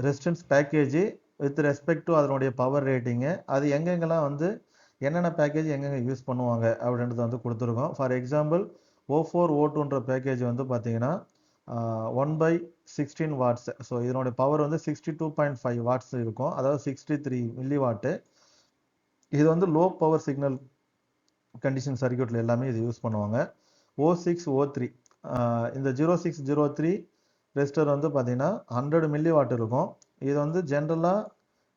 resistance package with respect to அதனுடைய பவர் ரேட்டிங்கு, அது எங்கெங்கெல்லாம் வந்து என்னென்ன பேக்கேஜ் எங்கெங்கே யூஸ் பண்ணுவாங்க அப்படின்றத வந்து கொடுத்துருக்கோம். ஃபார் எக்ஸாம்பிள் O4 O2ன்ற பேக்கேஜ் வந்து பார்த்தீங்கன்னா 1/16 வாட்ஸ். ஸோ இதனுடைய பவர் வந்து 62.5 வாட்ஸ் இருக்கும், அதாவது 63 மில்லி வாட்டு. இது வந்து லோ பவர் சிக்னல் கண்டிஷன் சர்க்யூட்டில் எல்லாமே இது யூஸ் பண்ணுவாங்க. O6 O3 இந்த 0603 ரெசிஸ்டர் வந்து பார்த்தீங்கன்னா 100 மில்லி வாட் இருக்கும். இது வந்து ஜென்ரலாக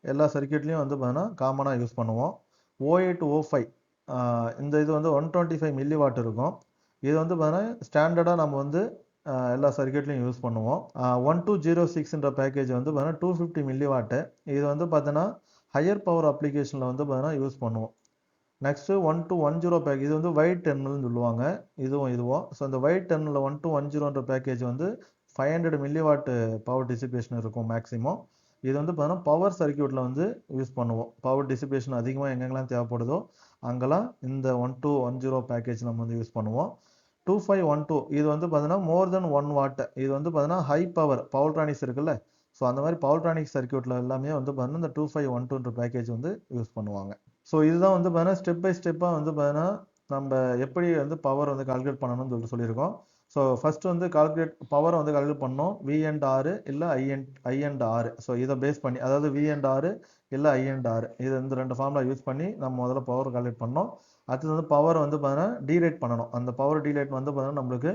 எல்லா சர்க்யூட்லேயும் வந்து பார்த்தீங்கன்னா காமனாக யூஸ் பண்ணுவோம். O8 O5 இந்த இது வந்து 125 மில்லி வாட் இருக்கும். இது வந்து பார்த்தீங்கன்னா ஸ்டாண்டர்டாக நம்ம வந்து எல்லா சர்க்யூட்லையும் யூஸ் பண்ணுவோம். 1206ன்ற பேக்கேஜ் வந்து பார்த்தீங்கன்னா 250 மில்லி வாட்டு. இது வந்து பார்த்தீங்கன்னா ஹையர் பவர் அப்ளிகேஷனில் வந்து பார்த்தீங்கன்னா யூஸ் பண்ணுவோம். நெக்ஸ்ட்டு 1210 பேக்கேஜ், இது வந்து வைட் டெர்மினல்னு சொல்லுவாங்க, இதுவும். ஸோ இந்த வைட் டெர்மினல் 1210ன்ற பேக்கேஜ் வந்து 500 மில்லி வாட் பவர் டிசிபேஷன் இருக்கும் மேக்ஸிமம். இது வந்து பார்த்தீங்கன்னா பவர் சர்க்யூட்டில் வந்து யூஸ் பண்ணுவோம். பவர் டிசிபேஷன் அதிகமாக எங்கெங்கெல்லாம் தேவைப்படுதோ அங்கெல்லாம் இந்த 1210 பேக்கேஜ் நம்ம வந்து யூஸ் பண்ணுவோம். 2512 இது வந்து பார்த்தீங்கன்னா மோர் தென் 1 வாட். இது வந்து பார்த்தீங்கன்னா ஹை பவர் ட்ரானிக்ஸ் இருக்குல்ல, ஸோ அந்த மாதிரி பவர் ட்ரானிக்ஸ் சர்க்யூட்டில் எல்லாமே வந்து பார்த்தீங்கன்னா இந்த 2512ன்ற பேக்கேஜ் வந்து யூஸ் பண்ணுவாங்க. ஸோ இதுதான் வந்து பார்த்தீங்கன்னா ஸ்டெப் பை ஸ்டெப்பாக வந்து பார்த்தீங்கன்னா நம்ம எப்படி வந்து பவர் வந்து கால்குலேட் பண்ணணும்னு சொல்லியிருக்கோம். ஸோ ஃபர்ஸ்ட் வந்து பவரை வந்து கால்குலேட் பண்ணோம் V/R இல்லை I/R. ஸோ இதை பேஸ் பண்ணி, அதாவது V/R இல்லை I/R, இது இந்த ரெண்டு ஃபார்முலா யூஸ் பண்ணி நம்ம முதல்ல பவர் கால்குலேட் பண்ணோம். அடுத்தது வந்து பவர் வந்து பார்த்தீங்கன்னா டீரேட் பண்ணணும். அந்த பவர் டீரேட் வந்து பார்த்தீங்கன்னா நம்மளுக்கு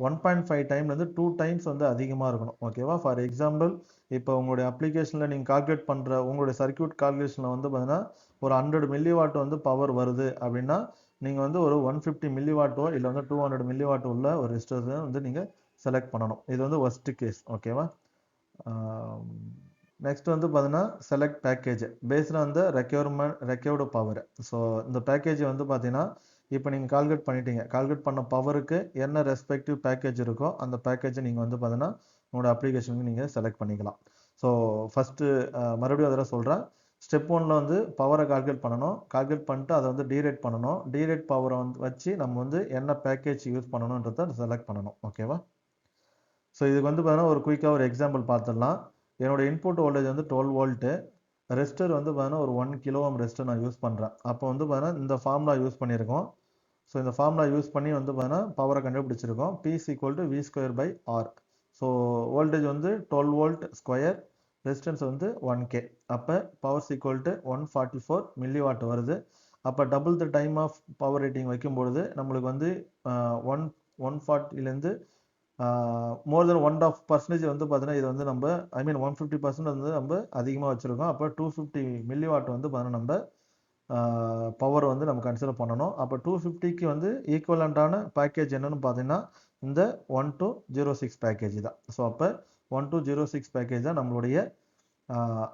1.5 டைம்லேருந்து 2 டைம்ஸ் வந்து அதிகமாக இருக்கணும், ஓகேவா? ஃபார் எக்ஸாம்பிள் இப்போ உங்களுடைய அப்ளிகேஷனில் நீங்கள் கால்குலேட் பண்ணுற உங்களுடைய சர்க்யூட் கால்குலேஷனில் வந்து பார்த்தீங்கன்னா ஒரு 100 மில்லி வாட் வந்து பவர் வருது அப்படின்னா நீங்கள் வந்து ஒரு 150 மில்லி வாட்டோ இல்லை வந்து 200 மில்லி வாட் உள்ள ஒரு ரெசிஸ்டரை வந்து நீங்கள் செலக்ட் பண்ணணும். இது வந்து ஒர்ஸ்ட் கேஸ், ஓகேவா? நெக்ஸ்ட் வந்து பார்த்தீங்கன்னா select package based on the required power. So இந்த பேக்கேஜ் வந்து பார்த்தீங்கன்னா இப்போ நீங்கள் கால்குலேட் பண்ண பவருக்கு என்ன ரெஸ்பெக்டிவ் பேக்கேஜ் இருக்கோ அந்த பேக்கேஜை நீங்கள் வந்து பார்த்தீங்கன்னா உங்களோட அப்ளிகேஷனுக்கு நீங்கள் செலக்ட் பண்ணிக்கலாம். ஸோ ஃபஸ்ட்டு மறுபடியும் அதெல்லாம் சொல்கிறேன். ஸ்டெப் 1ல் வந்து பவரை கால்குலேட் பண்ணிட்டு அதை வந்து டீரேட் பண்ணணும். டீரேட் பவரை வந்து வச்சு நம்ம வந்து என்ன பேக்கேஜ் யூஸ் பண்ணணுன்றதை செலக்ட் பண்ணணும், ஓகேவா? ஸோ இதுக்கு வந்து பார்த்தீங்கன்னா ஒரு குயிக்காக ஒரு எக்ஸாம்பிள் பார்த்துடலாம். என்னோட இன்புட் வோல்டேஜ் வந்து 12 வோல்ட்டு. ரெசிஸ்டர் வந்து பார்த்தீங்கன்னா ஒரு 1 கிலோ ஓம் ரெசிஸ்டர் நான் யூஸ் பண்ணுறேன். அப்போ வந்து பார்த்தீங்கன்னா இந்த ஃபார்முலா யூஸ் பண்ணியிருக்கோம். ஸோ இந்த ஃபார்முலா யூஸ் பண்ணி வந்து பார்த்தீங்கன்னா பவரை கண்டுபிடிச்சிருக்கோம். P = V²/R. ஸோ வோல்டேஜ் வந்து 12 வோல்ட் ஸ்கொயர், ரெசிஸ்டன்ஸ் வந்து 1K. அப்போ பவர் = 144 மில்லி வாட் வருது. அப்போ double the time of power rating வைக்கும்பொழுது நம்மளுக்கு வந்து 140லேருந்து மோர் தென் 1.5% வந்து பார்த்தீங்கன்னா இது வந்து நம்ம 150% வந்து நம்ம அதிகமாக வச்சுருக்கோம். அப்போ 250 மில்லி வாட் வந்து பார்த்தீங்கன்னா நம்ம பவர் வந்து நம்ம கன்சிடர் பண்ணணும். அப்போ 250க்கு வந்து ஈக்குவலண்ட்டான பேக்கேஜ் என்னன்னு பார்த்தீங்கன்னா இந்த 1206 பேக்கேஜ் தான். ஸோ அப்போ 1206 பேக்கேஜ் தான் நம்மளுடைய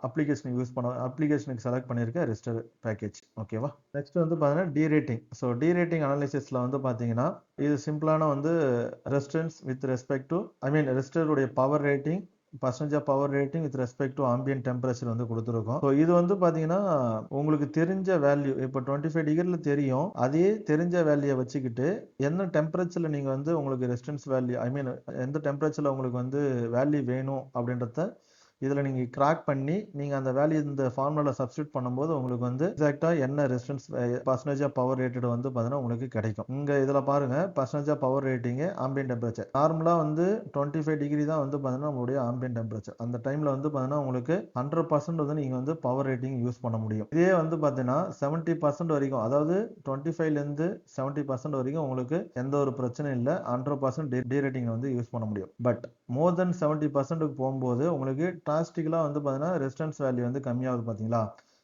அப்ளிகேஷனுக்கு செலக்ட் பண்ணியிருக்க ரெசிஸ்டர் பேக்கேஜ், ஓகேவா? நெக்ஸ்ட் வந்து பார்த்தீங்கன்னா டீரேட்டிங். ஸோ டீரேட்டிங் அனாலிசிஸில் வந்து பார்த்தீங்கன்னா இது சிம்பிளான வந்து ரெசிஸ்டன்ஸ் வித் ரெஸ்பெக்ட் டு ரெசிஸ்டருடைய power rating percentage of power rating with respect to ambient temperature வந்து கொடுத்துருக்கோம். ஸோ இது வந்து பார்த்தீங்கன்னா உங்களுக்கு தெரிஞ்ச வேல்யூ இப்போ 25 டிகிரியில் தெரியும். அதே தெரிஞ்ச வேல்யூயை வச்சுக்கிட்டு என்ன டெம்பரேச்சரில் நீங்கள் வந்து உங்களுக்கு ரெசிஸ்டன்ஸ் வேல்யூ எந்த டெம்பரேச்சரில் உங்களுக்கு வந்து வேல்யூ வேணும் அப்படின்றத இதில் நீங்கள் கிராக் பண்ணி நீங்கள் அந்த வேல்யூ இந்த ஃபார்முலாவில் சப்ஸ்டியூட் பண்ணும்போது உங்களுக்கு வந்து எக்ஸாக்டாக என்ன resistance percentage of power rated வந்து பார்த்தீங்கன்னா உங்களுக்கு கிடைக்கும். இங்கே இதில் பாருங்கள் percentage of power rating ambient temperature நார்மலாக வந்து 25 டிகிரி தான் வந்து பார்த்தீங்கன்னா உங்களுடைய ஆம்பியன்ட் டெம்பரேச்சர். அந்த டைமில் வந்து பார்த்தீங்கன்னா உங்களுக்கு 100% வந்து நீங்கள் வந்து பவர் ரேட்டிங் யூஸ் பண்ண முடியும். இதே வந்து பார்த்தீங்கன்னா 70% வரைக்கும், அதாவது 25லேருந்து 70% வரைக்கும் உங்களுக்கு எந்த ஒரு பிரச்சனையும் இல்லை, 100% டி ரேட்டிங் வந்து யூஸ் பண்ண முடியும். பட் மோர் தென் 70%க்கு போகும்போது உங்களுக்கு டிராஸ்டிக்கலாக வந்து பார்த்தீங்கன்னா ரெசிஸ்டன்ஸ் வேல்யூ வந்து கம்மியாகுது பார்த்தீங்களா,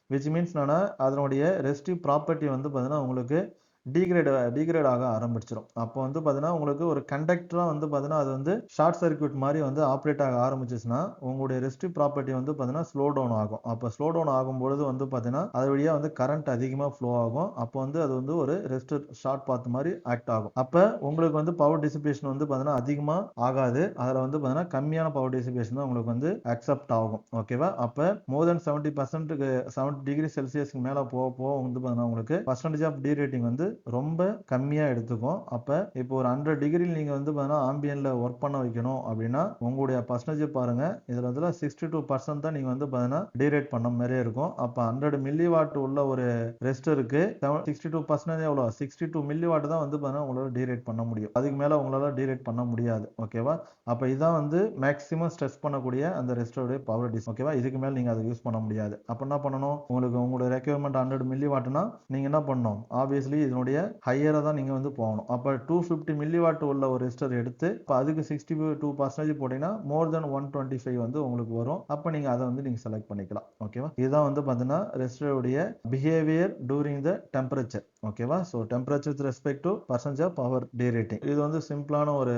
விச் மீன்ஸ் அதனுடைய ரெசிஸ்டிவ் ப்ராப்பர்ட்டி வந்து பார்த்தீங்கன்னா உங்களுக்கு டிகிரேட் ஆக ஆரம்பிச்சிடும். அப்போ வந்து பார்த்தீங்கன்னா உங்களுக்கு ஒரு கண்டக்டராக வந்து பார்த்தீங்கன்னா அது வந்து ஷார்ட் சர்க்யூட் மாதிரி வந்து ஆப்ரேட் ஆக ஆரம்பிச்சிச்சுன்னா உங்களுடைய ரெசிஸ்டிவ் ப்ராப்பர்ட்டி வந்து பார்த்தீங்கன்னா ஸ்லோ டவுன் ஆகும். அப்போ ஸ்லோ டவுன் ஆகும்பொழுது வந்து பார்த்தீங்கன்னா அது வழியாக வந்து கரண்ட் அதிகமாக ஃப்ளோ ஆகும். அப்போ வந்து அது வந்து ஒரு ரெசிஸ்டர் ஷார்ட் பாத் மாதிரி ஆக்ட் ஆகும். அப்போ உங்களுக்கு வந்து பவர் டிசிபேஷன் வந்து பார்த்தீங்கன்னா அதிகமாக ஆகாது. அதில் வந்து பார்த்தீங்கன்னா கம்மியான பவர் டிசிபேஷன் தான் உங்களுக்கு வந்து அக்செப்ட் ஆகும். ஓகேவா? அப்போ மோர் தென் 70%க்கு 70 டிகிரி செல்சியஸ்க்கு மேலே போக போக வந்து பார்த்தீங்கன்னா உங்களுக்கு பர்சன்டேஜ் ஆஃப் டி ரேட்டிங் வந்து ரொம்ப கம்மியா எடுத்துக்கும். அப்ப இப்போ ஒரு 100 டிகிரியில் நீங்க வந்து பார்த்தீங்கன்னா ஆம்பியன்ல ஒர்க் பண்ண வைக்கணும் அப்படின்னா உங்களுடைய பர்சன்டேஜ் பாருங்க, இதுல 62% தான் நீங்க வந்து பார்த்தீங்கன்னா டீரேட் பண்ண மாதிரியே இருக்கும். அப்ப 100 மில்லி வாட் உள்ள ஒரு ரெசிஸ்டருக்கு 62% எவ்வளோ 62 மில்லி வாட் தான் வந்து பார்த்தீங்கன்னா உங்களால டீரேட் பண்ண முடியும். அதுக்கு மேல உங்களால டீரேட் பண்ண முடியாது. ஓகேவா? அப்ப இதான் வந்து மேக்ஸிமம் ஸ்ட்ரெஸ் பண்ணக்கூடிய அந்த ரெசிஸ்டருடைய பவர் டிஸ். ஓகேவா? இதுக்கு மேல நீங்க அதை யூஸ் பண்ண முடியாது. அப்ப என்ன பண்ணணும், உங்களுக்கு உங்களுடைய ரெக்யர்மெண்ட் 100 மில்லி வாட்னா நீங்க என்ன பண்ணணும், ஆப்வியஸ்லி இதனுடைய ஹையரா தான் நீங்க வந்து போகணும். அப்ப 250 மில்லி வாட் உள்ள ஒரு ரெசிஸ்டர் எடுத்து இப்ப அதுக்கு 62% போட்டீங்கன்னா மோர் தென் 125 வந்து உங்களுக்கு வரும். அப்ப நீங்க அதை வந்து நீங்க செலக்ட் பண்ணிக்கலாம். ஓகேவா? இதுதான் வந்து பாத்தீங்கன்னா ரெசிஸ்டருடைய பிஹேவியர் டூரிங் த டெம்பரேச்சர். ஓகேவா? So temperature with respect to percentage of power derating. இது வந்து சிம்பிளான ஒரு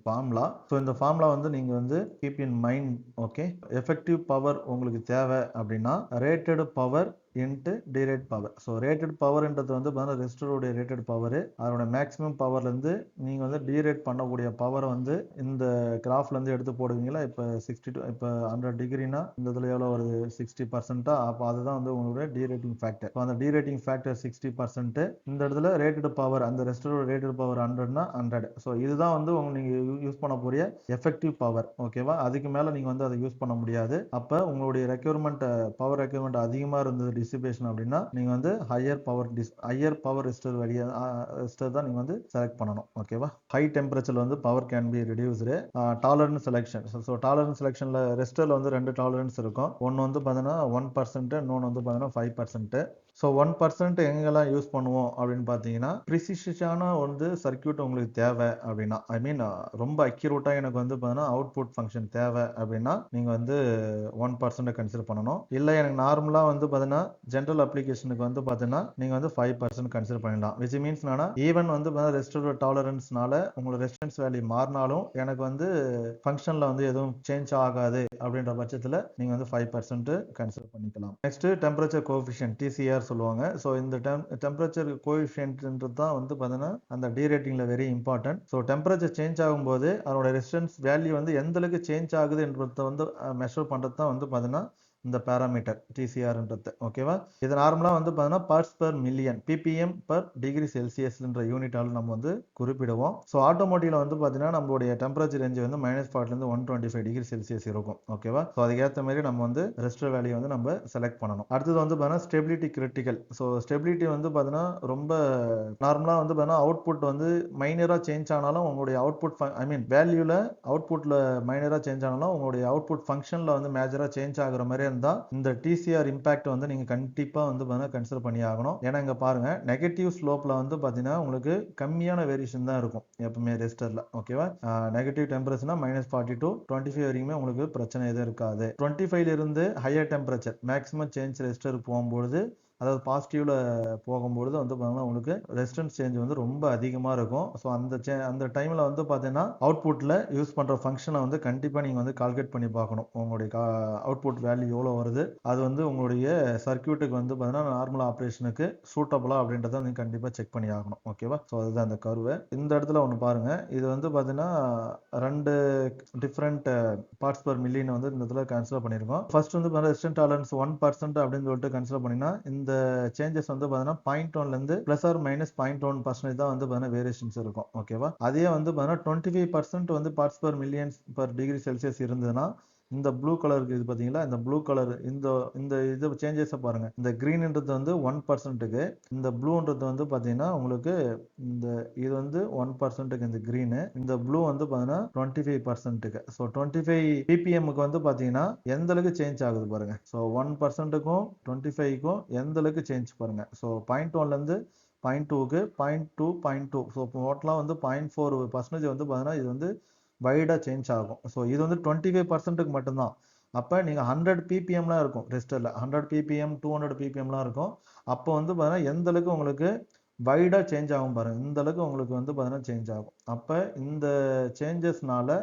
ஃபார்முலா. ஸோ இந்த ஃபார்முலா வந்து நீங்க வந்து keep in mind. Okay, effective power உங்களுக்கு தேவை அப்படின்னா rated power into derate power. So rated பவர்ன்றது வந்து பார்த்தீங்கன்னா ரெசிஸ்டருடைய ரேட்டட் பவர், அதோட மேக்ஸிமம் பவர்லேருந்து நீங்கள் வந்து டீரேட் பண்ணக்கூடிய பவரை வந்து இந்த கிராஃப்லேருந்து எடுத்து போடுவீங்களா. இப்போ 62 இப்போ 100 டிகிரினா இந்த இதில் எவ்வளோ வருது 60%. அப்போ அதுதான் வந்து உங்களுடைய டீரேட்டிங் ஃபேக்டர். ஸோ அந்த டீரேட்டிங் ஃபேக்டர் 60%. இந்த இடத்துல ரேட்டட் பவர் அந்த ரெசிஸ்டரோட ரேட்டட் பவர் 100னா 100. ஸோ இதுதான் வந்து நீங்கள் யூஸ் பண்ண போறிய எஃபெக்டிவ் பவர். ஓகேவா? அதுக்கு மேலே நீங்கள் வந்து அதை யூஸ் பண்ண முடியாது. அப்போ உங்களுடைய ரெக்யர்மெண்ட் பவர் ரெக்யர்மெண்ட் அதிகமாக இருந்தது டிசிபேஷன் அப்படின்னா நீங்க வந்து ஹையர் பவர் ரெசிஸ்டர் வழியா ரெசிஸ்டர் தான் நீங்க வந்து செலக்ட் பண்ணணும். ஓகேவா? ஹை டெம்பரேச்சர்ல வந்து power can be reduced. Tolerance selection. So tolerance செலக்ஷன்ல ரெசிஸ்டர்ல வந்து 2 டாலரன்ஸ் இருக்கும். ஒன்னு வந்து பார்த்தீங்கன்னா 1%, இன்னொன்று வந்து பார்த்தீங்கன்னா 5%. ஸோ 1% எங்கெல்லாம் யூஸ் பண்ணுவோம் அப்படின்னு பார்த்தீங்கன்னா ப்ரிசிஷனான வந்து சர்க்கியூட் உங்களுக்கு தேவை அப்படின்னா ரொம்ப அக்யூரேட்டாக எனக்கு வந்து பார்த்தீங்கன்னா அவுட்புட் ஃபங்க்ஷன் தேவை அப்படின்னா நீங்கள் வந்து 1% கன்சிடர் பண்ணணும். இல்லை எனக்கு நார்மலாக வந்து பார்த்தீங்கன்னா ஜென்ரல் அப்ளிகேஷனுக்கு வந்து பார்த்தீங்கன்னா நீங்கள் வந்து 5% கன்சிடர் பண்ணிடலாம். விச் மீன்ஸ் ஈவன் வந்து ரெசிஸ்டரோட டாலரன்ஸ்னால உங்களோட ரெசிஸ்டன்ஸ் வேல்யூ மாறினாலும் எனக்கு வந்து ஃபங்க்ஷனில் வந்து எதுவும் சேஞ்ச் ஆகாது அப்படின்ற பட்சத்தில் நீங்கள் வந்து 5% கன்சிடர் பண்ணிக்கலாம். நெக்ஸ்ட் டெம்பரேச்சர் கோஎஃபிஷியன்ட் டிசிஆர் சொல்லுவாங்க. ஸோ இந்த டெம்பரேச்சர் கோஎஃபிஷியன்ட்ன்றது தான் வந்து பார்த்தீங்கன்னா அந்த டி ரேட்டிங்ல very important. So temperature change ஆகும்போது அதோட ரெசிஸ்டன்ஸ் வேல்யூ வந்து எந்த அளவுக்கு சேஞ்ச் ஆகுது என்றதை வந்து மெஷர் பண்ணுறது தான் வந்து பார்த்தீங்கன்னா இந்த பேராமீட்டர் டிசிஆர்ன்றது. ஓகேவா? இது நார்மலாக வந்து பார்த்தீங்கன்னா parts per million PPM per degree செல்சியஸ்ன்ற யூனிட்டால் நம்ம வந்து குறிப்பிடுவோம். ஸோ ஆட்டோமோட்டிவ்ல வந்து பார்த்தீங்கன்னா நம்மளுடைய டெம்பரேச்சர் ரேஞ்ச் வந்து -40லேருந்து 125 டிகிரி செல்சியஸ் இருக்கும். ஓகேவா? ஸோ அதுக்கேற்ற மாதிரி நம்ம வந்து ரெசிஸ்டர் வேல்யூ வந்து நம்ம செலக்ட் பண்ணணும். அடுத்தது வந்து பார்த்தீங்கன்னா ஸ்டெபிலிட்டி கிரிட்டிக்கல். ஸோ ஸ்டெபிலிட்டி வந்து பார்த்தீங்கன்னா ரொம்ப நார்மலாக வந்து பார்த்தீங்கன்னா அவுட்புட் வந்து மைனராக சேஞ்ச் ஆனாலும் உங்களுடைய அவுட்புட் வேல்யூல அவுட்புட்ல மைனராக சேஞ்ச் ஆனாலும் உங்களுடைய அவுட்புட் ஃபங்க்ஷன்ல வந்து மேஜராக சேஞ்ச் ஆகுற மாதிரி இருந்தால் இந்த டிசிஆர் இம்பாக்ட் வந்து நீங்க கண்டிப்பா வந்து பார்த்தீங்கன்னா கன்சிடர் பண்ணி ஆகணும். ஏன்னா இங்க பாருங்க நெகட்டிவ் ஸ்லோப்ல வந்து பார்த்தீங்கன்னா உங்களுக்கு கம்மியான வேரியேஷன் தான் இருக்கும் எப்பவுமே ரெசிஸ்டர்ல. ஓகேவா? நெகட்டிவ் டெம்பரேச்சர்னா -40 to 25 வரைக்குமே உங்களுக்கு பிரச்சனை எதுவும் இருக்காது. 25ல இருந்து higher temperature maximum change resistor போகும்போது அதாவது பாசிட்டிவ்ல போகும்பொழுது வந்து பார்த்தீங்கன்னா உங்களுக்கு ரெசிஸ்டன்ஸ் சேஞ்ச் வந்து ரொம்ப அதிகமாக இருக்கும். ஸோ அந்த டைமில் வந்து பார்த்தீங்கன்னா அவுட்புட்டில் யூஸ் பண்ணுற ஃபங்க்ஷனை வந்து கண்டிப்பாக நீங்கள் வந்து கால்குலேட் பண்ணி பார்க்கணும். உங்களுடைய அவுட்புட் வேல்யூ எவ்வளோ வருது, அது வந்து உங்களுடைய சர்க்யூட்டுக்கு வந்து பார்த்தீங்கன்னா நார்மல் ஆப்ரேஷனுக்கு சூட்டபுளா அப்படின்றத நீங்கள் கண்டிப்பாக செக் பண்ணி ஆகணும். ஓகேவா? ஸோ அதுதான் அந்த கர்வு. இந்த இடத்துல ஒன்று பாருங்க, இது வந்து பார்த்தீங்கன்னா 2 டிஃப்ரெண்ட் பார்ட்ஸ் பர் மில்லியன் வந்து இந்த இடத்துல கன்சிடர் பண்ணியிருக்கோம். ஃபர்ஸ்ட் வந்து பார்த்தீங்கன்னா ரெசிஸ்டன்ட் டாலரன்ஸ் 1% அப்படின்னு சொல்லிட்டு கன்சிடர் பண்ணிங்கன்னா இந்த சேஞ்சஸ் வந்து பார்த்தீங்கன்னா 0.1லேருந்து ப்ளஸ் ஆர் மைனஸ் 0.1% தான் வந்து பார்த்தீங்கன்னா வேரியேஷன்ஸ் இருக்கும். ஓகேவா? அதே வந்து பார்த்தீங்கன்னா 25% வந்து parts per millions per degree Celsius இருந்ததுன்னா இந்த ப்ளூ கலருக்கு இது பார்த்தீங்களா, இந்த ப்ளூ கலர் இந்த இந்த இது சேஞ்சஸை பாருங்க. இந்த க்ரீன்ன்றது வந்து 1%க்கு, இந்த ப்ளூன்றது வந்து பார்த்தீங்கன்னா உங்களுக்கு இந்த இது வந்து 1%க்கு இந்த க்ரீனு, இந்த ப்ளூ வந்து பார்த்தீங்கன்னா 25%க்கு. ஸோ 25 ppmக்கு வந்து பார்த்தீங்கன்னா எந்த அளவுக்கு சேஞ்ச் ஆகுது பாருங்க. ஸோ 1%க்கும் 25க்கும் எந்த அளவுக்கு சேஞ்ச் பாருங்க. ஸோ 0.1லேருந்து 0.2க்கு 0.2 0.2 ஸோ டோட்டலாக வந்து 0.4% வந்து பார்த்தீங்கன்னா இது வந்து வைடாக சேஞ்ச் ஆகும். ஸோ இது வந்து 25%க்கு மட்டும்தான். அப்போ நீங்கள் 100 ppmலாம் இருக்கும் ரெஸ்டரில், 100 ppm 200 ppmலாம் இருக்கும். அப்போ வந்து பார்த்தீங்கன்னா எந்த அளவுக்கு உங்களுக்கு வைடாக சேஞ்ச் ஆகும் பாருங்கள். இந்த அளவுக்கு உங்களுக்கு வந்து பார்த்தீங்கன்னா சேஞ்ச் ஆகும். அப்போ இந்த சேஞ்சஸ்னால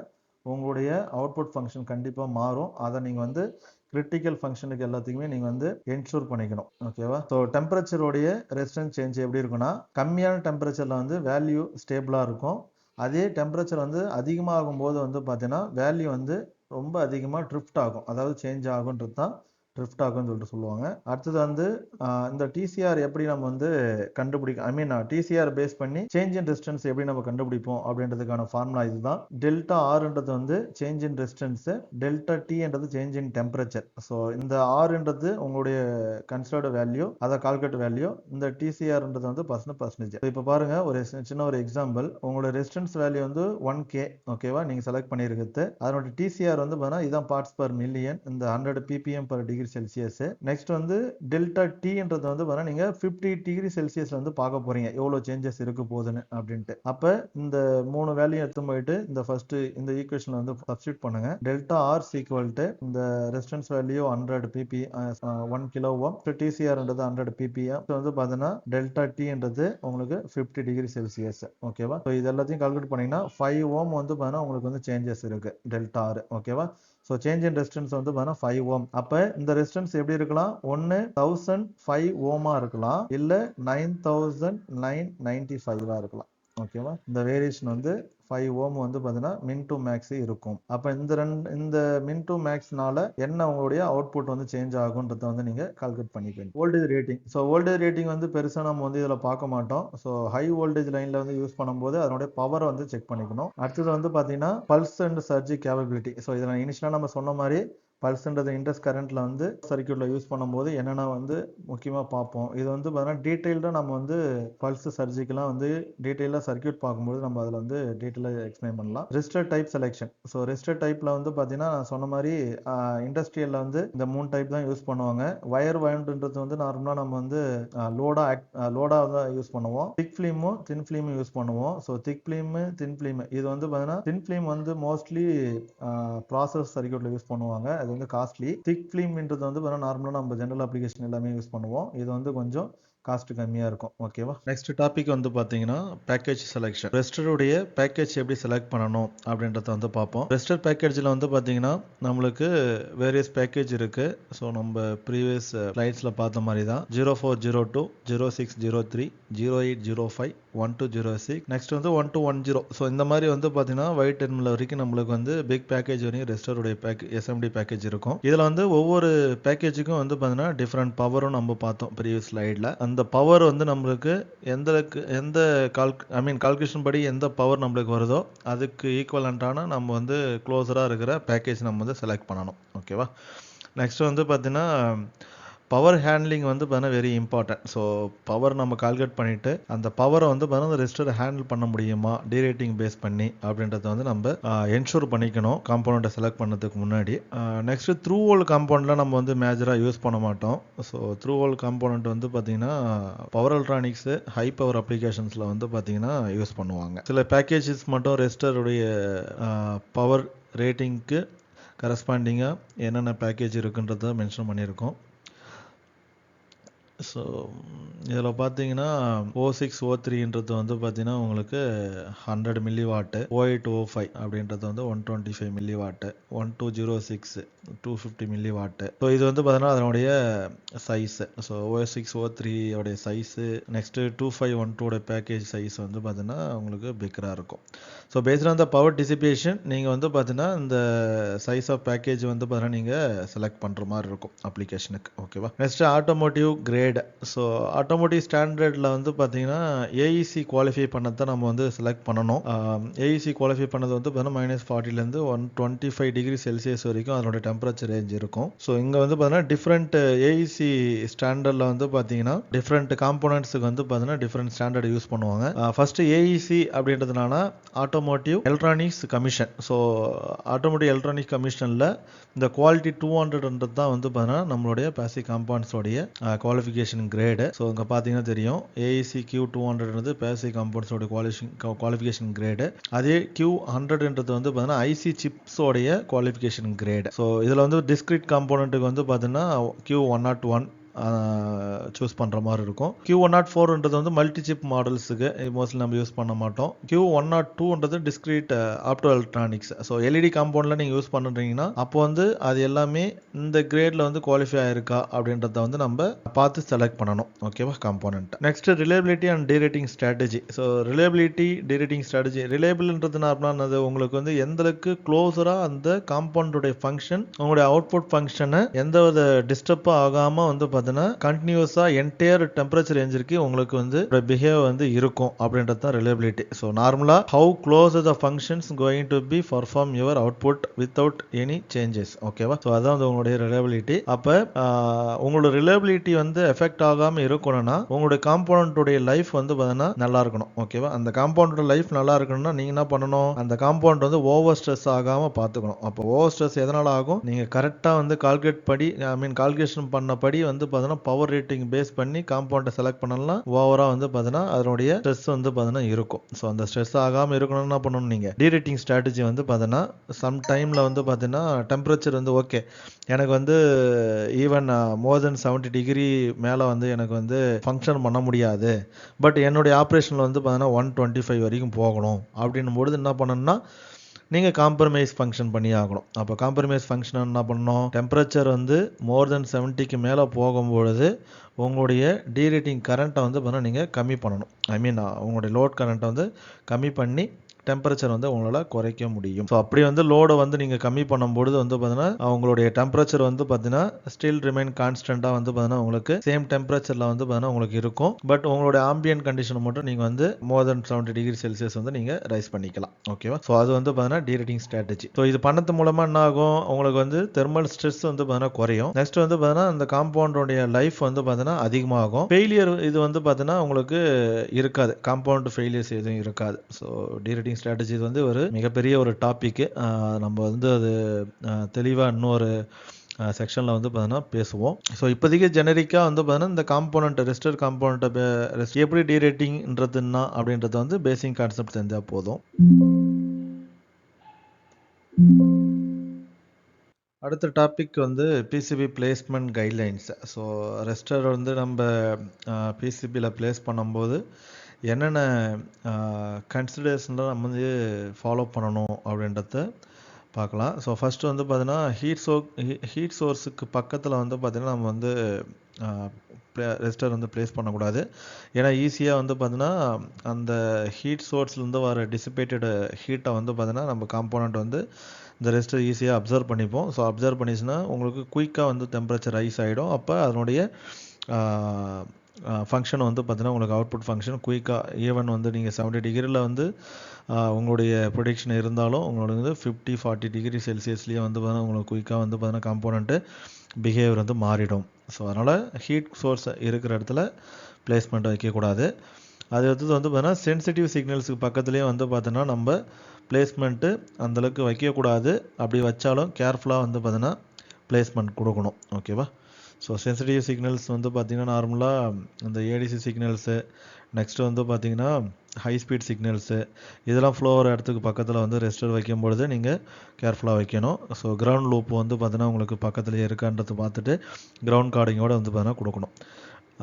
உங்களுடைய அவுட்புட் ஃபங்க்ஷன் கண்டிப்பாக மாறும். அதை நீங்கள் வந்து கிரிட்டிக்கல் ஃபங்க்ஷனுக்கு எல்லாத்துக்குமே நீங்கள் வந்து என்ஷூர் பண்ணிக்கணும். ஓகேவா? ஸோ டெம்பரேச்சருடைய ரெசிஸ்டன்ஸ் சேஞ்ச் எப்படி இருக்குன்னா, கம்மியான டெம்பரேச்சரில் வந்து வேல்யூ ஸ்டேபிளாக இருக்கும். அதே டெம்பரேச்சர் வந்து அதிகமாகும் போது வந்து பார்த்தீங்கன்னா வேல்யூ வந்து ரொம்ப அதிகமாக ட்ரிஃப்ட் ஆகும். அதாவது சேஞ்ச் ஆகுன்றது தான் ட்ரிஃப்ட் ஆகும்னு சொல்லிட்டு சொல்லுவாங்க. அடுத்தது வந்து இந்த டிசிஆர் எப்படி நம்ம வந்து டிசிஆர் பேஸ் பண்ணி சேஞ்ச் இன் ரெசிஸ்டன்ஸ் எப்படி நம்ம கண்டுபிடிப்போம் அப்படின்றதுக்கான ஃபார்முலா இதுதான். டெல்டா ஆர்ன்றது வந்து சேஞ்ச் இன் ரெசிஸ்டன்ஸ், டெல்டா டின்றது சேஞ்ச் இன் டெம்பரேச்சர். ஸோ இந்த ஆர்ன்றது உங்களுடைய கன்சிடர்டு வேல்யூ, அதை கால்குலேட் வேல்யூ. இந்த டிசிஆர்ன்றது வந்து பர்சன்டேஜ். இப்போ பாருங்க, ஒரு சின்ன ஒரு எக்ஸாம்பிள். உங்களோட ரெசிஸ்டன்ஸ் வேல்யூ வந்து 1K. ஓகேவா? நீங்க செலக்ட் பண்ணியிருக்கிறது. அதனோட டிசிஆர் வந்து பார்த்தீங்கன்னா இதான் பார்ட்ஸ் பர் மில்லியன், இந்த 100 ppm per degree Celsius. Next வந்து டெல்டா டின்றது வந்து பார்த்தீங்கன்னா நீங்க 50 டிகிரி செல்சியஸ்ல வந்து பார்க்க போறீங்க எவ்வளவு சேஞ்சஸ் இருக்க போகுதுன்னு அப்படின்ட்டு. அப்ப இந்த 3 வேல்யூ எடுத்து போயிட்டு இந்த ஃபர்ஸ்ட் இந்த ஈக்குவேஷன்ல வந்து சப்ஸ்டிட் பண்ணுங்க. டெல்டா ஆர் ஈக்குவல் டு இந்த resistance value 100 pp 1 kilo ohm, டிசிஆர்ன்றது 100 ppm. வந்து பார்த்தீங்கன்னா டெல்டா டின்றது உங்களுக்கு 50 டிகிரி செல்சியஸ். ஓகேவா? ஸோ இது எல்லாத்தையும் கால்குலேட் பண்ணீங்கன்னா 5 ஓம் வந்து பார்த்தீங்கன்னா உங்களுக்கு வந்து சேஞ்சஸ் இருக்கு டெல்டா ஆர். ஓகேவா? ஸோ சேஞ்ச் இன் ரெசிஸ்டன்ஸ் வந்து பார்த்தீங்கன்னா 5 ஓம். அப்போ இந்த ரெசிஸ்டன்ஸ் எப்படி இருக்கலாம்? ஒன்று 1005 ஓமா இருக்கலாம், இல்லை 9995 இருக்கலாம். ஓகேவா? இந்த வேரியேஷன் வந்து 5 ஓம் வந்து பார்த்தீங்கன்னா மின் டு மேக்ஸ் இருக்கும். அப்போ இந்த மின் டு மேக்ஸ்னால என்ன உங்களுடைய அவுட்புட் வந்து சேஞ்ச் ஆகுன்றத வந்து நீங்க கால்குலேட் பண்ணிக்கணும். Voltage rating. So voltage rating வந்து பெருசா நம்ம வந்து இதில் பார்க்க மாட்டோம். ஸோ ஹை வோல்டேஜ் லைன்ல வந்து யூஸ் பண்ணும்போது அதனுடைய பவரை வந்து செக் பண்ணிக்கணும். அடுத்தது வந்து பார்த்தீங்கன்னா பல்ஸ் அண்ட் சர்ஜி கேப்பபிலிட்டி. ஸோ இதில் இனிஷியலாக நம்ம சொன்ன மாதிரி பல்ஸ்ன்றது இண்டஸ் கரண்ட்ல வந்து சர்க்யூட்ல யூஸ் பண்ணும்போது என்னென்ன வந்து முக்கியமாக பார்ப்போம். இது வந்து பார்த்தீங்கன்னா டீட்டெயில்டாக நம்ம வந்து பல்ஸ் சர்ஜிக்கெல்லாம் வந்து டீட்டெயிலாக சர்க்யூட் பார்க்கும்போது நம்ம அதில் வந்து டீட்டெயிலாக எக்ஸ்பிளைன் பண்ணலாம். Resistor type selection. So resistor டைப்ல வந்து பார்த்தீங்கன்னா நான் சொன்ன மாதிரி இண்டஸ்ட்ரியலில் வந்து இந்த 3 டைப் தான் யூஸ் பண்ணுவாங்க. வயர் வயர்ன்றது வந்து நார்மலாக நம்ம வந்து லோடாக தான் யூஸ் பண்ணுவோம். திக் ஃபிலிமும் தின் ஃபிலிமும் யூஸ் பண்ணுவோம். ஸோ திக் ஃபிலிமு தின் ஃபிலிமு இது வந்து பார்த்தீங்கன்னா தின் ஃபிலிம் வந்து மோஸ்ட்லி ப்ராசஸ் சர்க்யூட்ல யூஸ் பண்ணுவாங்க. அது வந்து காஸ்ட்லி. திக் ஃபிலிம்ன்றது வந்து நார்மலாக நம்ம ஜெனரல் அப்ளிகேஷன் எல்லாமே யூஸ் பண்ணுவோம். இது வந்து கொஞ்சம் காஸ்ட் கம்மியாக இருக்கும். ஓகேவா? நெக்ஸ்ட் டாபிக் வந்து பார்த்தீங்கன்னா பேக்கேஜ் செலெக்ஷன். ரெஸ்டருடைய பேக்கேஜ் எப்படி செலக்ட் பண்ணணும் அப்படின்றத வந்து பார்ப்போம். ரெஸ்டர் பேக்கேஜில் வந்து பார்த்தீங்கன்னா நம்மளுக்கு வேரியஸ் பேக்கேஜ் இருக்கு. ஸோ நம்ம ப்ரீவியஸ் ஸ்லைட்ஸில் பார்த்த மாதிரி தான் 0402 0603 0805 1206 நெக்ஸ்ட் வந்து 1210. ஸோ இந்த மாதிரி வந்து பார்த்தீங்கன்னா ஒயிட் டெர்மினல் வரைக்கும் நம்மளுக்கு வந்து பிக் பேக்கேஜ் வரைக்கும் ரெஸ்டருடைய எஸ்எம்டி பேக்கேஜ் இருக்கும். இதில் வந்து ஒவ்வொரு பேக்கேஜுக்கும் வந்து பார்த்தீங்கன்னா டிஃப்ரெண்ட் பவரும் நம்ம பார்த்தோம் ப்ரீவியஸ் ஸ்லைடில். அந்த பவர் வந்து நம்மளுக்கு எந்த கால்குலேஷன் படி எந்த பவர் நம்மளுக்கு வருதோ அதுக்கு ஈக்குவலண்ட்டான நம்ம வந்து க்ளோஸராக இருக்கிற பேக்கேஜ் நம்ம வந்து செலக்ட் பண்ணணும். ஓகேவா? நெக்ஸ்ட் வந்து பார்த்தீங்கன்னா பவர் ஹேண்ட்லிங் வந்து பார்த்தீங்கன்னா வெரி இம்பார்ட்டன்ட். ஸோ பவர் நம்ம கால்குலேட் பண்ணிவிட்டு அந்த பவரை வந்து பார்த்தீங்கன்னா ரெஸ்டரை ஹேண்டில் பண்ண முடியுமா டீரேட்டிங் பேஸ் பண்ணி அப்படின்றத வந்து நம்ம என்ஷூர் பண்ணிக்கணும் காம்பவுண்டை செலக்ட் பண்ணதுக்கு முன்னாடி. நெக்ஸ்ட் த்ரூ ஹோல் காம்பவுண்டில் நம்ம வந்து மேஜராக யூஸ் பண்ண மாட்டோம். ஸோ த்ரூ ஹோல் காம்பவுண்ட் வந்து பார்த்தீங்கன்னா பவர் எலக்ட்ரானிக்ஸு ஹை பவர் அப்ளிகேஷன்ஸில் வந்து பார்த்தீங்கன்னா யூஸ் பண்ணுவாங்க. சில பேக்கேஜஸ் மட்டும் ரெஸ்டருடைய பவர் ரேட்டிங்க்கு கரஸ்பாண்டிங்காக என்னென்ன பேக்கேஜ் இருக்குன்றத மென்ஷன் பண்ணியிருக்கோம். ஸோ இதில் பார்த்தீங்கன்னா O6O3ன்றது வந்து பார்த்தீங்கன்னா உங்களுக்கு 100 மில்லி வாட்டு, O8O5 அப்படின்றது வந்து 125 மில்லி வாட்டு, 1206 250 மில்லி வாட்டு. ஸோ இது வந்து பார்த்தீங்கன்னா அதனுடைய சைஸு. ஸோ O6O3 உடைய சைஸு, நெக்ஸ்ட்டு 2512 பேக்கேஜ் சைஸ் வந்து பார்த்தீங்கன்னா உங்களுக்கு பிக்கராக இருக்கும். So based on the power dissipation நீங்கள் வந்து பார்த்தீங்கன்னா இந்த சைஸ் ஆஃப் பேக்கேஜ் வந்து பார்த்தீங்கன்னா நீங்கள் செலக்ட் பண்ணுற மாதிரி இருக்கும் அப்ளிகேஷனுக்கு. ஓகேவா. Next automotive grade. So automotive ஸ்டாண்டர்டில் வந்து பார்த்தீங்கன்னா ஏஇசி குவாலிஃபை பண்ணதை நம்ம வந்து செலக்ட் பண்ணணும். ஏஇசி குவாலிஃபை பண்ணது வந்து பார்த்தீங்கன்னா -40லேருந்து 125 டிகிரி செல்சியஸ் வரைக்கும் அதனுடைய டெம்பரேச்சர் ரேஞ்ச் இருக்கும். ஸோ இங்கே வந்து பார்த்தீங்கன்னா டிஃப்ரெண்ட் ஏஇசி ஸ்டாண்டர்டில் வந்து பார்த்தீங்கன்னா டிஃப்ரெண்ட் காம்போனன்ட்ஸுக்கு வந்து பார்த்தீங்கன்னா டிஃப்ரெண்ட் ஸ்டாண்டர்ட் யூஸ் பண்ணுவாங்க. ஃபஸ்ட்டு ஏஇசி அப்படின்றதுனால automotive electronics commission. So automotive electronics கமிஷனில் இந்த குவாலிட்டி 200ன்றது தான் வந்து பார்த்தீங்கன்னா நம்மளுடைய பேசிவ் காம்பவுண்ட்ஸோடைய குவாலிஃபிகேஷன் கிரேடு. ஸோ இங்கே பார்த்தீங்கன்னா தெரியும் ஏஇசி Q200ன்றது பேசிவ் காம்பவுண்ட்ஸோட குவாலிஃபிகேஷன் கிரேடு. அதே Q100ன்றது வந்து பார்த்தீங்கன்னா ஐசி சிப்ஸோடைய குவாலிஃபிகேஷன் கிரேடு. ஸோ இதில் வந்து டிஸ்கிரிட் காம்போனண்ட்டுக்கு வந்து பார்த்தீங்கன்னா Q101 சூஸ் பண்ணுற மாதிரி இருக்கும். Q104ன்றது வந்து மல்டி சிப் மாடல்ஸுக்கு மோஸ்ட்லி நம்ம யூஸ் பண்ண மாட்டோம். Q102ன்றது discrete opto electronics. So LED காம்பவுண்டில் நீங்கள் யூஸ் பண்ணுறீங்கன்னா அப்போ வந்து அது எல்லாமே இந்த கிரேடில் வந்து குவாலிஃபை ஆயிருக்கா அப்படின்றத வந்து நம்ம பார்த்து செலக்ட் பண்ணணும். ஓகேவா component. Next reliability and derating strategy. So reliability derating strategy. ரிலேபிள்ன்றது அப்படின்னா உங்களுக்கு வந்து எந்த அளவுக்கு க்ளோஸராக அந்த காம்பவுண்டுடைய ஃபங்க்ஷன் உங்களுடைய அவுட்புட் ஃபங்க்ஷனை எந்த வித டிஸ்டர்பும் ஆகாமல் வந்து கண்டினியூஸா என்டையர் டெம்பரேச்சர் ரேஞ்சிற்கு உங்களுக்கு வந்து பிஹேவ் வந்து இருக்கும் அப்படின்றது தான் ரிலேபிலிட்டி. ஸோ நார்மலா how close the functions going to be perform your output without any changes. ஓகேவா. ஸோ அதான் வந்து உங்களுடைய ரிலேபிலிட்டி. அப்போ உங்களோட ரிலேபிலிட்டி வந்து எஃபெக்ட் ஆகாமல் இருக்கணும்னா உங்களுடைய காம்பவுண்டுடைய லைஃப் வந்து பார்த்தீங்கன்னா நல்லா இருக்கணும். ஓகேவா. அந்த காம்பவுண்டோட லைஃப் நல்லா இருக்கணும்னா நீங்க என்ன பண்ணணும், அந்த காம்பவுண்ட் வந்து ஓவர் ஸ்ட்ரெஸ் ஆகாம பார்த்துக்கணும். அப்போ ஓவர் ஸ்ட்ரெஸ் எதனால ஆகும், நீங்க கரெக்டா வந்து கால்குலேஷன் பண்ணபடி வந்து பார்த்தீங்கன்னா பவர் ரேட்டிங் பேஸ் பண்ணி காம்பவுண்டை செலக்ட் பண்ணலாம். ஓவரா வந்து பார்த்தீங்கன்னா அதனுடைய ஸ்ட்ரெஸ் வந்து பார்த்தீங்கன்னா இருக்கும். ஸோ அந்த ஸ்ட்ரெஸ் ஆகாமல் இருக்கணும்னு என்ன பண்ணணும், நீங்கள் டீரேட்டிங் ஸ்ட்ராட்டஜி வந்து பார்த்தீங்கன்னா சம் டைமில் வந்து பார்த்தீங்கன்னா டெம்பரேச்சர் வந்து ஓகே எனக்கு வந்து ஈவன் மோர் தென் 70 டிகிரி மேலே வந்து எனக்கு வந்து ஃபங்க்ஷன் பண்ண முடியாது, பட் என்னுடைய ஆப்ரேஷனில் வந்து பார்த்தீங்கன்னா 125 வரைக்கும் போகணும் அப்படின்னும் பொழுது என்ன பண்ணணும்னா நீங்கள் காம்ப்ரமைஸ் ஃபங்க்ஷன் பண்ணி ஆகணும். அப்போ காம்ப்ரமைஸ் ஃபங்க்ஷன் என்ன பண்ணணும், டெம்பரேச்சர் வந்து மோர் தென் 70க்கு மேலே போகும்பொழுது உங்களுடைய டீரேட்டிங் கரண்ட்டை வந்து பார்த்தீங்கன்னா நீங்கள் கம்மி பண்ணணும். உங்களுடைய லோட் கரண்ட்டை வந்து கம்மி பண்ணி டெம்பரேச்சர் வந்து உங்களால் குறைக்க முடியும். ஸோ அப்படி வந்து லோடை வந்து நீங்கள் கம்மி பண்ணும்பொழுது வந்து பார்த்தீங்கன்னா உங்களுடைய டெம்பரேச்சர் வந்து பார்த்தீங்கன்னா ஸ்டில் ரிமைன் கான்ஸ்டண்ட்டாக வந்து பார்த்தீங்கன்னா உங்களுக்கு சேம் டெம்பரேச்சரில் வந்து பார்த்தீங்கன்னா உங்களுக்கு இருக்கும். பட் உங்களுடைய ஆம்பியன் கண்டிஷனை மட்டும் நீங்கள் வந்து மோர் தென் 70 டிகிரி செல்சியஸ் வந்து நீங்கள் ரைஸ் பண்ணிக்கலாம். ஓகேவா. ஸோ அது வந்து பார்த்தீங்கன்னா டீரேட்டிங் ஸ்ட்ராட்டஜி. ஸோ இது பண்ணது மூலமாக என்ன ஆகும், உங்களுக்கு வந்து தெர்மல் ஸ்ட்ரெஸ் வந்து பார்த்தீங்கன்னா குறையும். நெக்ஸ்ட் வந்து பார்த்தீங்கன்னா இந்த காம்பவுண்டோடைய லைஃப் வந்து பார்த்தீங்கன்னா அதிகமாகும். ஃபெயிலியர் இது வந்து பார்த்தீங்கன்னா உங்களுக்கு இருக்காது, காம்பவுண்ட் ஃபெயிலியர்ஸ் எதுவும் இருக்காது. ஸோ டீரேட்டிங் ஸ்ட்ராட்டஜி வந்து ஒரு மிகப்பெரிய ஒரு டாபிக். நம்ம வந்து அது தெளிவாக இன்னொரு செக்ஷனில் வந்து பார்த்தீங்கன்னா பேசுவோம். ஸோ இப்போதைக்கு ஜெனரிக்காக வந்து பார்த்தீங்கன்னா இந்த காம்போனன்ட் ரெஸ்டர் காம்போனண்ட்டை எப்படி டீரேட்டிங்ன்றதுன்னா அப்படின்றது வந்து பேசிக் கான்செப்ட் தெரிஞ்சால் போதும். அடுத்த டாபிக் வந்து பிசிபி பிளேஸ்மெண்ட் கைட்லைன்ஸ். ஸோ ரெஸ்டர் வந்து நம்ம பிசிபியில் பிளேஸ் பண்ணும்போது என்னென்ன கன்சிடரேஷன்லாம் நம்ம வந்து ஃபாலோ பண்ணணும் அப்படின்றத பார்க்கலாம். ஸோ ஃபஸ்ட்டு வந்து பார்த்தீங்கன்னா ஹீட் சோர்ஸுக்கு பக்கத்தில் வந்து பார்த்திங்கன்னா நம்ம வந்து ரெஸ்டர் வந்து ப்ளேஸ் பண்ணக்கூடாது. ஏன்னா ஈஸியாக வந்து பார்த்தீங்கன்னா அந்த ஹீட் சோர்ஸ்லேருந்து வர டிசிபேட்டட் ஹீட்டை வந்து பார்த்தீங்கன்னா நம்ம காம்போனண்ட் வந்து இந்த ரெஸ்டர் ஈஸியாக அப்சர்வ் பண்ணிப்போம். ஸோ அப்சர்வ் பண்ணிச்சுன்னா உங்களுக்கு குயிக்காக வந்து டெம்பரேச்சர் ரைஸ் ஆகிடும். அப்போ அதனுடைய ஃபங்க்ஷன் வந்து பார்த்தீங்கன்னா உங்களுக்கு அவுட்புட் ஃபங்க்ஷன் குயிக்காக ஈவன் வந்து நீங்கள் 70 டிகிரியில் வந்து உங்களுடைய ப்ரொடிக்ஷன் இருந்தாலும் உங்களுக்கு வந்து 50-40 டிகிரி செல்சியஸ்லேயே வந்து பார்த்தீங்கன்னா உங்களுக்கு குயிக்காக வந்து பார்த்தீங்கன்னா காம்போனண்ட்டு பிஹேவியர் வந்து மாறிடும். ஸோ அதனால் ஹீட் சோர்ஸ் இருக்கிற இடத்துல பிளேஸ்மெண்ட் வைக்கக்கூடாது. அது வந்து பார்த்தீங்கன்னா சென்சிட்டிவ் சிக்னல்ஸுக்கு பக்கத்துலேயே வந்து பார்த்தீங்கன்னா நம்ம பிளேஸ்மெண்ட்டு அந்தளவுக்கு வைக்கக்கூடாது. அப்படி வச்சாலும் கேர்ஃபுல்லாக வந்து பார்த்தீங்கன்னா பிளேஸ்மெண்ட் கொடுக்கணும். ஓகேவா. ஸோ சென்சிட்டிவ் சிக்னல்ஸ் வந்து பார்த்திங்கன்னா நார்மலாக இந்த ஏடிசி சிக்னல்ஸு, நெக்ஸ்ட்டு வந்து பார்த்திங்கன்னா ஹை ஸ்பீட் சிக்னல்ஸு இதெல்லாம் ஃப்ளோ வர இடத்துக்கு பக்கத்தில் வந்து ரெஸ்டர் வைக்கும்பொழுது நீங்கள் கேர்ஃபுல்லாக வைக்கணும். ஸோ கிரவுண்ட் லூப் வந்து பார்த்திங்கன்னா உங்களுக்கு பக்கத்துலேயே இருக்கான்றது பார்த்துட்டு கிரவுண்ட் கார்டிங்கோடு வந்து பார்த்தீங்கன்னா கொடுக்கணும்.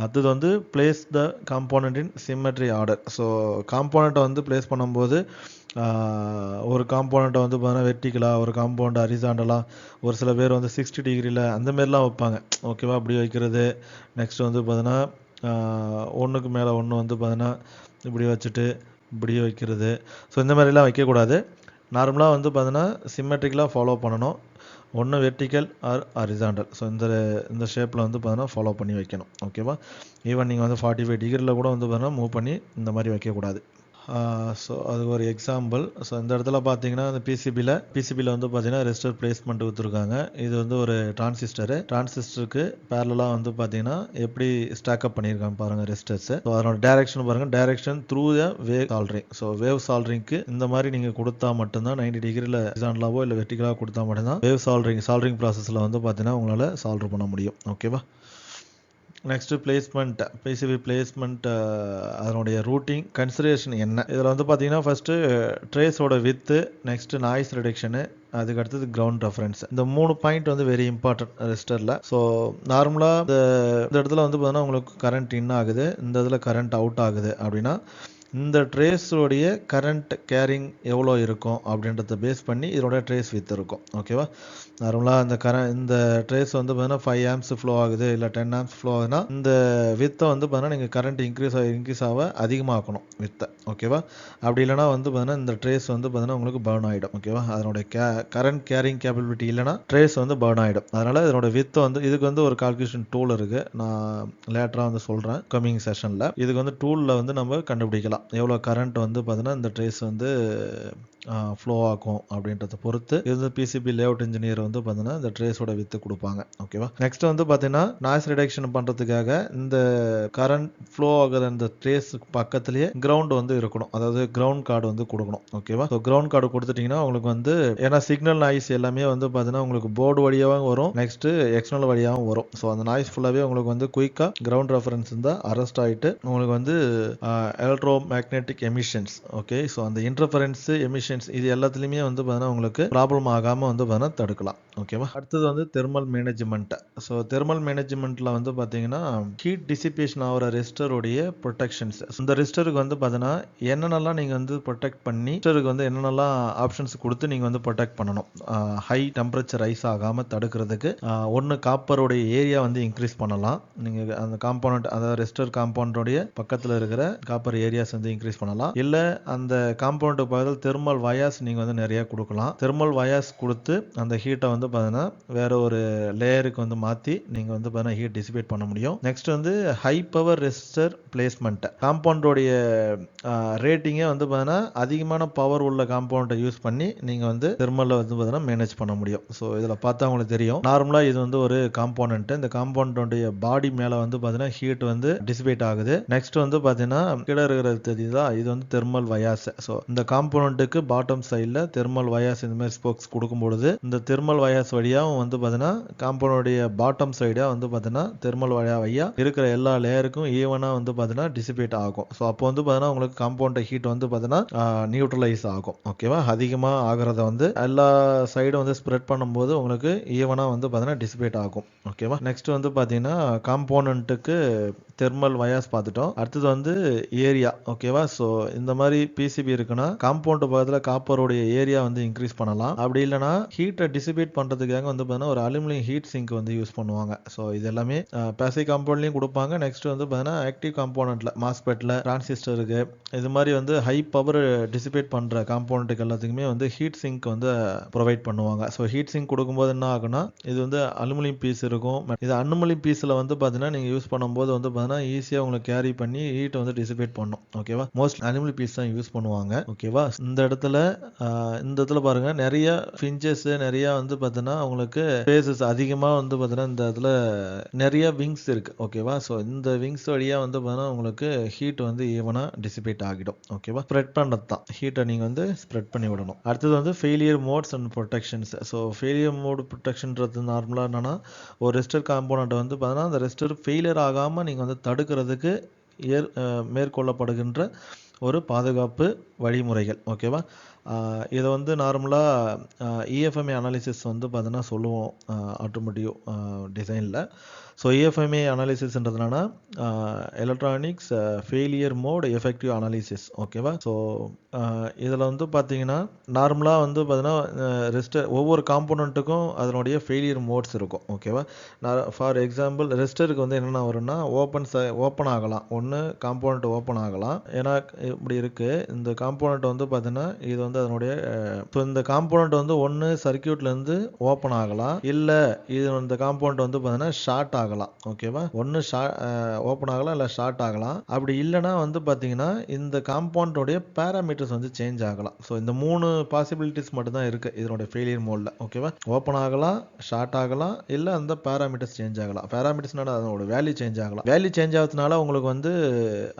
அடுத்தது வந்து place the component in symmetry order. So காம்போனண்ட்டை வந்து பிளேஸ் பண்ணும்போது ஒரு காம்போனண்ட்டை வந்து பார்த்தீங்கன்னா வெர்டிக்கலாக, ஒரு காம்பவுண்ட் ஹரிசாண்டலாக, ஒரு சில பேர் வந்து 60 டிகிரியில் அந்த மாதிரிலாம் வைப்பாங்க. ஓகேவா, அப்படி வைக்கிறது. நெக்ஸ்ட் வந்து பார்த்தீங்கன்னா ஒன்றுக்கு மேலே ஒன்று வந்து பார்த்தீங்கன்னா இப்படி வச்சுட்டு இப்படி வைக்கிறது. ஸோ இந்த மாதிரிலாம் வைக்கக்கூடாது. நார்மலாக வந்து பார்த்தீங்கன்னா சிம்மெட்ரிக்கலாக ஃபாலோ பண்ணணும். ஒன்று வெர்டிக்கல் ஆர் ஹரிசாண்டல். ஸோ இந்த ஷேப்பில் வந்து பார்த்தீங்கன்னா ஃபாலோ பண்ணி வைக்கணும். ஓகேவா, ஈவன் நீங்கள் வந்து 45 டிகிரியில் கூட வந்து பார்த்தீங்கன்னா மூவ் பண்ணி இந்த மாதிரி வைக்கக்கூடாது. ஸோ அது ஒரு எக்ஸாம்பிள். ஸோ இந்த இடத்துல பார்த்தீங்கன்னா அந்த பிசிபியில் வந்து பார்த்தீங்கன்னா ரெசிஸ்டர் பிளேஸ்மெண்ட் கொடுத்துருக்காங்க. இது வந்து ஒரு டிரான்சிஸ்டருக்கு பேரலாக வந்து பார்த்தீங்கன்னா எப்படி ஸ்டாக்அப் பண்ணியிருக்காங்க பாருங்கள் ரெசிஸ்டர்ஸ். ஸோ அதனோட டைரக்ஷன் பாருங்கள், direction through the wave soldering. So wave சால்டரிங்க்கு இந்த மாதிரி நீங்கள் கொடுத்தா மட்டும்தான் 90 டிகிரியில் ஹரிசாண்டலாவோ இல்லை வெர்டிகலாக கொடுத்தா மட்டும்தான் வேவ் சால்டரிங் ப்ராசஸில் வந்து பார்த்தீங்கன்னா உங்களால் சால்டர் பண்ண முடியும். ஓகேவா, நெக்ஸ்ட் பிசிபி பிளேஸ்மெண்ட், அதனுடைய ரூட்டிங் கன்சிடரேஷன் என்ன. இதில் வந்து பார்த்தீங்கன்னா first ட்ரேஸோட with, next noise reduction, அதுக்கு அடுத்தது கிரவுண்ட் ரெஃபரன்ஸ். இந்த 3 பாயிண்ட் வந்து வெரி இம்பார்ட்டன்ட் ரெஜிஸ்டரில். ஸோ நார்மலாக இந்த இடத்துல வந்து பார்த்தீங்கன்னா உங்களுக்கு கரண்ட் இன் ஆகுது, இந்த இதில் கரண்ட் அவுட் ஆகுது அப்படின்னா இந்த ட்ரேஸோடைய கரண்ட் கேரிங் எவ்வளோ இருக்கும் அப்படின்றத பேஸ் பண்ணி இதோட ட்ரேஸ் வித் இருக்கும். ஓகேவா, நார்மலாக இந்த ட்ரேஸ் வந்து பார்த்தீங்கன்னா 5 ஆம்ஸ் ஃப்ளோ ஆகுது இல்லை 10 ஆம்ஸ் ஃப்ளோ ஆகுதுன்னா இந்த வித்தை வந்து பார்த்தீங்கன்னா நீங்கள் கரண்ட் இன்க்ரீஸ் ஆக அதிகமாக்கணும் வித்தை. ஓகேவா, அப்படி இல்லைனா வந்து பார்த்தீங்கன்னா இந்த ட்ரேஸ் வந்து பார்த்தீங்கன்னா உங்களுக்கு பர்ன் ஆகிடும். ஓகேவா, அதனுடைய கரண்ட் கேரிங் கேப்பபிலிட்டி இல்லைனா ட்ரேஸ் வந்து பர்ன் ஆகிடும். அதனால் இதனோட வித்தை வந்து இதுக்கு வந்து ஒரு கால்குலேஷன் டூல் இருக்குது, நான் லேட்டராக வந்து சொல்கிறேன் கம்மிங் செஷனில். இதுக்கு வந்து டூலில் வந்து நம்ம கண்டுபிடிக்கலாம் எவ்வளோ கரண்ட் வந்து பார்த்தீங்கன்னா இந்த ட்ரேஸ் வந்து ஃப்ளோ ஆகும் அப்படின்றத பொறுத்து. இது பிசிபி லேஅவுட் இன்ஜினியர் வந்து பார்த்தீங்கன்னா இந்த ட்ரேஸோட வித்து கொடுப்பாங்க. ஓகேவா, நெக்ஸ்ட் வந்து பார்த்தீங்கன்னா நாய்ஸ் ரிடக்ஷன் பண்ணுறதுக்காக இந்த கரண்ட் ஃப்ளோ ஆகிற இந்த ட்ரேஸ் பக்கத்துலேயே கிரவுண்ட் வந்து இருக்கணும், அதாவது கிரவுண்ட் கார்டு வந்து கொடுக்கணும். ஓகேவா, ஸோ கிரவுண்ட் கார்டு கொடுத்துட்டிங்கன்னா உங்களுக்கு வந்து ஏன்னா சிக்னல் நாய்ஸ் எல்லாமே வந்து பார்த்தீங்கன்னா உங்களுக்கு போர்டு வழியாகவும் வரும், நெக்ஸ்ட் எக்ஸ்டர்னல் வழியாகவும் வரும். ஸோ அந்த நாய்ஸ் ஃபுல்லாகவே உங்களுக்கு வந்து குயிக்காக கிரவுண்ட் ரெஃபரன்ஸ் இருந்தால் அரெஸ்ட் ஆகிட்டு உங்களுக்கு வந்து electro magnetic emissions. Okay, so அந்த இன்டர்ஃபரன்ஸ் எமிஷன்ஸ் இது எல்லாத்துலேயுமே வந்து பார்த்தீங்கன்னா உங்களுக்கு ப்ராப்ளம் ஆகாமல் வந்து பார்த்தீங்கன்னா தடுக்கலாம். ஓகேவா, அடுத்தது வந்து தெர்மல் மேனேஜ்மெண்ட். ஸோ தெர்மல் மேனேஜ்மெண்ட்டில் வந்து பார்த்தீங்கன்னா ஹீட் டிசிபேஷன் ஆகிற ரெசிஸ்டருடைய ப்ரொடெக்ஷன்ஸ். இந்த ரெசிஸ்டருக்கு வந்து பார்த்தீங்கன்னா என்னென்னலாம் நீங்கள் வந்து ப்ரொடெக்ட் பண்ணி ரெசிஸ்டருக்கு வந்து என்னென்னலாம் ஆப்ஷன்ஸ் கொடுத்து நீங்கள் வந்து ப்ரொடெக்ட் பண்ணணும் ஹை டெம்பரேச்சர் ரைஸ் ஆகாமல் தடுக்கிறதுக்கு. ஒன்று காப்பருடைய ஏரியா வந்து இன்க்ரீஸ் பண்ணலாம். நீங்கள் அந்த காம்பவுண்ட் அதாவது ரெசிஸ்டர் காம்பவுண்டோடைய பக்கத்தில் இருக்கிற காப்பர் ஏரியாஸ் வந்து இன்க்ரீஸ் பண்ணலாம். இல்லை அந்த காம்பவுண்ட் பக்கத்தில் தெர்மல் வயர்ஸ் நீங்கள் வந்து நிறைய கொடுக்கலாம். தெர்மல் வயர்ஸ் கொடுத்து அந்த ஹீட்டை வந்து பார்த்தீங்கன்னா வேற ஒரு லேயருக்கு வந்து மாற்றி நீங்கள் வந்து பார்த்தீங்கன்னா ஹீட் டிசிபேட் பண்ண முடியும். நெக்ஸ்ட் வந்து ஹை பவர் ரெசிஸ்டர் பிளேஸ்மெண்ட். காம்பவுண்டோடைய ரேட்டிங்கே வந்து பார்த்தீங்கன்னா அதிகமான பவர் உள்ள காம்பவுண்டை யூஸ் பண்ணி நீங்கள் வந்து தெர்மலில் வந்து பார்த்தீங்கன்னா மேனேஜ் பண்ண முடியும். ஸோ இதில் பார்த்தா உங்களுக்கு தெரியும், நார்மலாக இது வந்து ஒரு காம்பவுண்ட். இந்த காம்பவுண்டோடைய பாடி மேலே வந்து பார்த்தீங்கன்னா ஹீட் வந்து டிசிபேட் ஆகுது. நெக்ஸ்ட் வந்து பார்த்தீங்கன்னா கீழே இருக்கிறது தெரியுதா, இது வந்து தெர்மல் வயாஸ். ஸோ இந்த காம்பவுண்டுக்கு பாட்டம் சைடில் தெர்மல் வயாஸ் இந்த மாதிரி ஸ்போக்ஸ் கொடுக்கும்பொழுது இந்த தெர்மல் வயாஸ் வழியாக வந்து பார்த்தீங்கன்னா காம்பவுண்டுடைய பாட்டம் சைடாக வந்து பார்த்தீங்கன்னா தெர்மல் வழியா இருக்கிற எல்லா லேயருக்கும் ஈவனாக வந்து பார்த்தீங்கன்னா டிசிபேட் ஆகும். ஸோ அப்போ வந்து பார்த்தீங்கன்னா உங்களுக்கு காம்பவுண்ட் ஹீட் வந்து பார்த்தீங்கன்னா நியூட்ரலைஸ் ஆகும். ஓகேவா, அதிகமாக ஆகிறத வந்து எல்லா சைடும் வந்து ஸ்ப்ரெட் பண்ணும்போது உங்களுக்கு ஈவனாக வந்து பார்த்தீங்கன்னா டிசிபேட் ஆகும். ஓகேவா, நெக்ஸ்ட் வந்து பார்த்தீங்கன்னா காம்பவுண்ட்டுக்கு தெர்மல் வயாஸ் பார்த்துட்டோம். அடுத்தது வந்து ஏரியா. ஓகேவா, ஸோ இந்த மாதிரி பிசிபி இருக்குன்னா காம்பவுண்ட் பக்கத்தில் காப்பருடைய ஏரியா வந்து இன்க்ரீஸ் பண்ணலாம். அப்படி இல்லைனா ஹீட்டை டிசிபேட் பண்ணுறதுக்காக வந்து பார்த்தீங்கன்னா ஒரு அலுமினியம் ஹீட் சிங்க் வந்து யூஸ் பண்ணுவாங்க. ஸோ இது எல்லாமே பேசிவ் காம்பவுண்ட்லையும் கொடுப்பாங்க. நெக்ஸ்ட் வந்து பார்த்தீங்கன்னா ஆக்டிவ் காம்பவுண்ட்ல மாஸ்பெட்டில் டிரான்சிஸ்டருக்கு இது மாதிரி வந்து ஹை பவர் டிசிபேட் பண்ணுற காம்பவுண்ட்டுக்கு எல்லாத்துக்குமே வந்து ஹீட் சிங்க் வந்து ப்ரொவைட் பண்ணுவாங்க. ஸோ ஹீட் சிங்க் கொடுக்கும்போது என்ன ஆகுனா இது வந்து அலுமினியம் பீஸ் இருக்கும். இது அலுமினியம் பீஸில் வந்து பார்த்தீங்கன்னா நீங்கள் யூஸ் பண்ணும்போது வந்து பார்த்தீங்கன்னா ஈஸியாக உங்களுக்கு கேரி பண்ணி ஹீட் வந்து டிசிபேட் பண்ணும். ஓகேவா, மோஸ்ட்லி அலுமினியம் பீஸ் தான் யூஸ் பண்ணுவாங்க. ஓகேவா, இந்த இடத்துல பாருங்க நிறைய ஃபின்ச்சஸ் நிறைய வந்து பார்த்தீங்கன்னா உங்களுக்கு ஸ்பேசஸ் அதிகமாக வந்து பார்த்தீங்கன்னா இந்த இடத்துல நிறைய விங்ஸ் இருக்கு. ஓகேவா, ஸோ இந்த விங்ஸ் வழியாக வந்து பார்த்தீங்கன்னா உங்களுக்கு ஹீட் வந்து ஈவனாக டிசிபேட் ஆகிடும். ஓகேவா, ஸ்ப்ரெட் பண்ணுறது தான் ஹீட்டை நீங்கள் வந்து ஸ்ப்ரெட் பண்ணி விடணும். அடுத்தது வந்து failure modes and protections. So failure mode ப்ரொடெக்ஷன்றது நார்மலாக என்னன்னா ஒரு ரெசிஸ்டர் காம்பவுண்ட் வந்து பார்த்தீங்கன்னா அந்த ரெசிஸ்டர் ஃபெயிலியர் ஆகாமல் நீங்கள் வந்து தடுக்கிறதுக்கு மேற்கொள்ளப்படுகின்ற ஒரு பாதுகாப்பு வழிமுறைகள். ஓகேவா? இதை வந்து நார்மலாக இஎஃப்எம்ஏ அனாலிசிஸ் வந்து பார்த்தீங்கன்னா சொல்லுவோம் ஆட்டோமோட்டிவ் டிசைனில். ஸோ இஎஃப்எம்ஏ அனாலிசிஸ்ன்றதுனால electronics failure mode effective analysis. ஓகேவா? ஸோ இதில் வந்து பார்த்தீங்கன்னா நார்மலாக வந்து பார்த்தீங்கன்னா ரெஸ்டர் ஒவ்வொரு காம்போனண்ட்டுக்கும் அதனுடைய ஃபெயிலியர் மோட்ஸ் இருக்கும். ஓகேவா? ஃபார் எக்ஸாம்பிள் ரெஸ்டருக்கு வந்து என்னென்ன வரும்னா ஓப்பன் ஆகலாம், ஒன்று காம்போனண்ட் ஓப்பன் ஆகலாம். ஏன்னா இப்படி இருக்குது இந்த காம்போனண்ட் வந்து பார்த்தீங்கன்னா இது வந்து அதனுடைய ஸோ இந்த காம்போனண்ட் வந்து ஒன்று சர்க்கியூட்லேருந்து ஓப்பன் ஆகலாம், இல்லை இது இந்த காம்போனண்ட் வந்து பார்த்தீங்கன்னா ஷார்ட் ஆகலாம். ஓகேவா? ஒன்று ஓப்பன் ஆகலாம் இல்லை ஷார்ட் ஆகலாம். அப்படி இல்லைன்னா வந்து பார்த்தீங்கன்னா இந்த காம்பவுண்டோடைய பேராமீட்டர்ஸ் வந்து சேஞ்ச் ஆகலாம். ஸோ இந்த 3 பாசிபிலிட்டிஸ் மட்டும் தான் இருக்குது இதனுடைய ஃபெயிலியர் மோடில். ஓகேவா? ஓப்பன் ஆகலாம், ஷார்ட் ஆகலாம், இல்லை அந்த பேராமீட்டர்ஸ் சேஞ்ச் ஆகலாம். பேராமீட்டர்ஸ்னால அதனோட வேல்யூ சேஞ்ச் ஆகலாம். வேல்யூ சேஞ்ச் ஆகிறதுனால உங்களுக்கு வந்து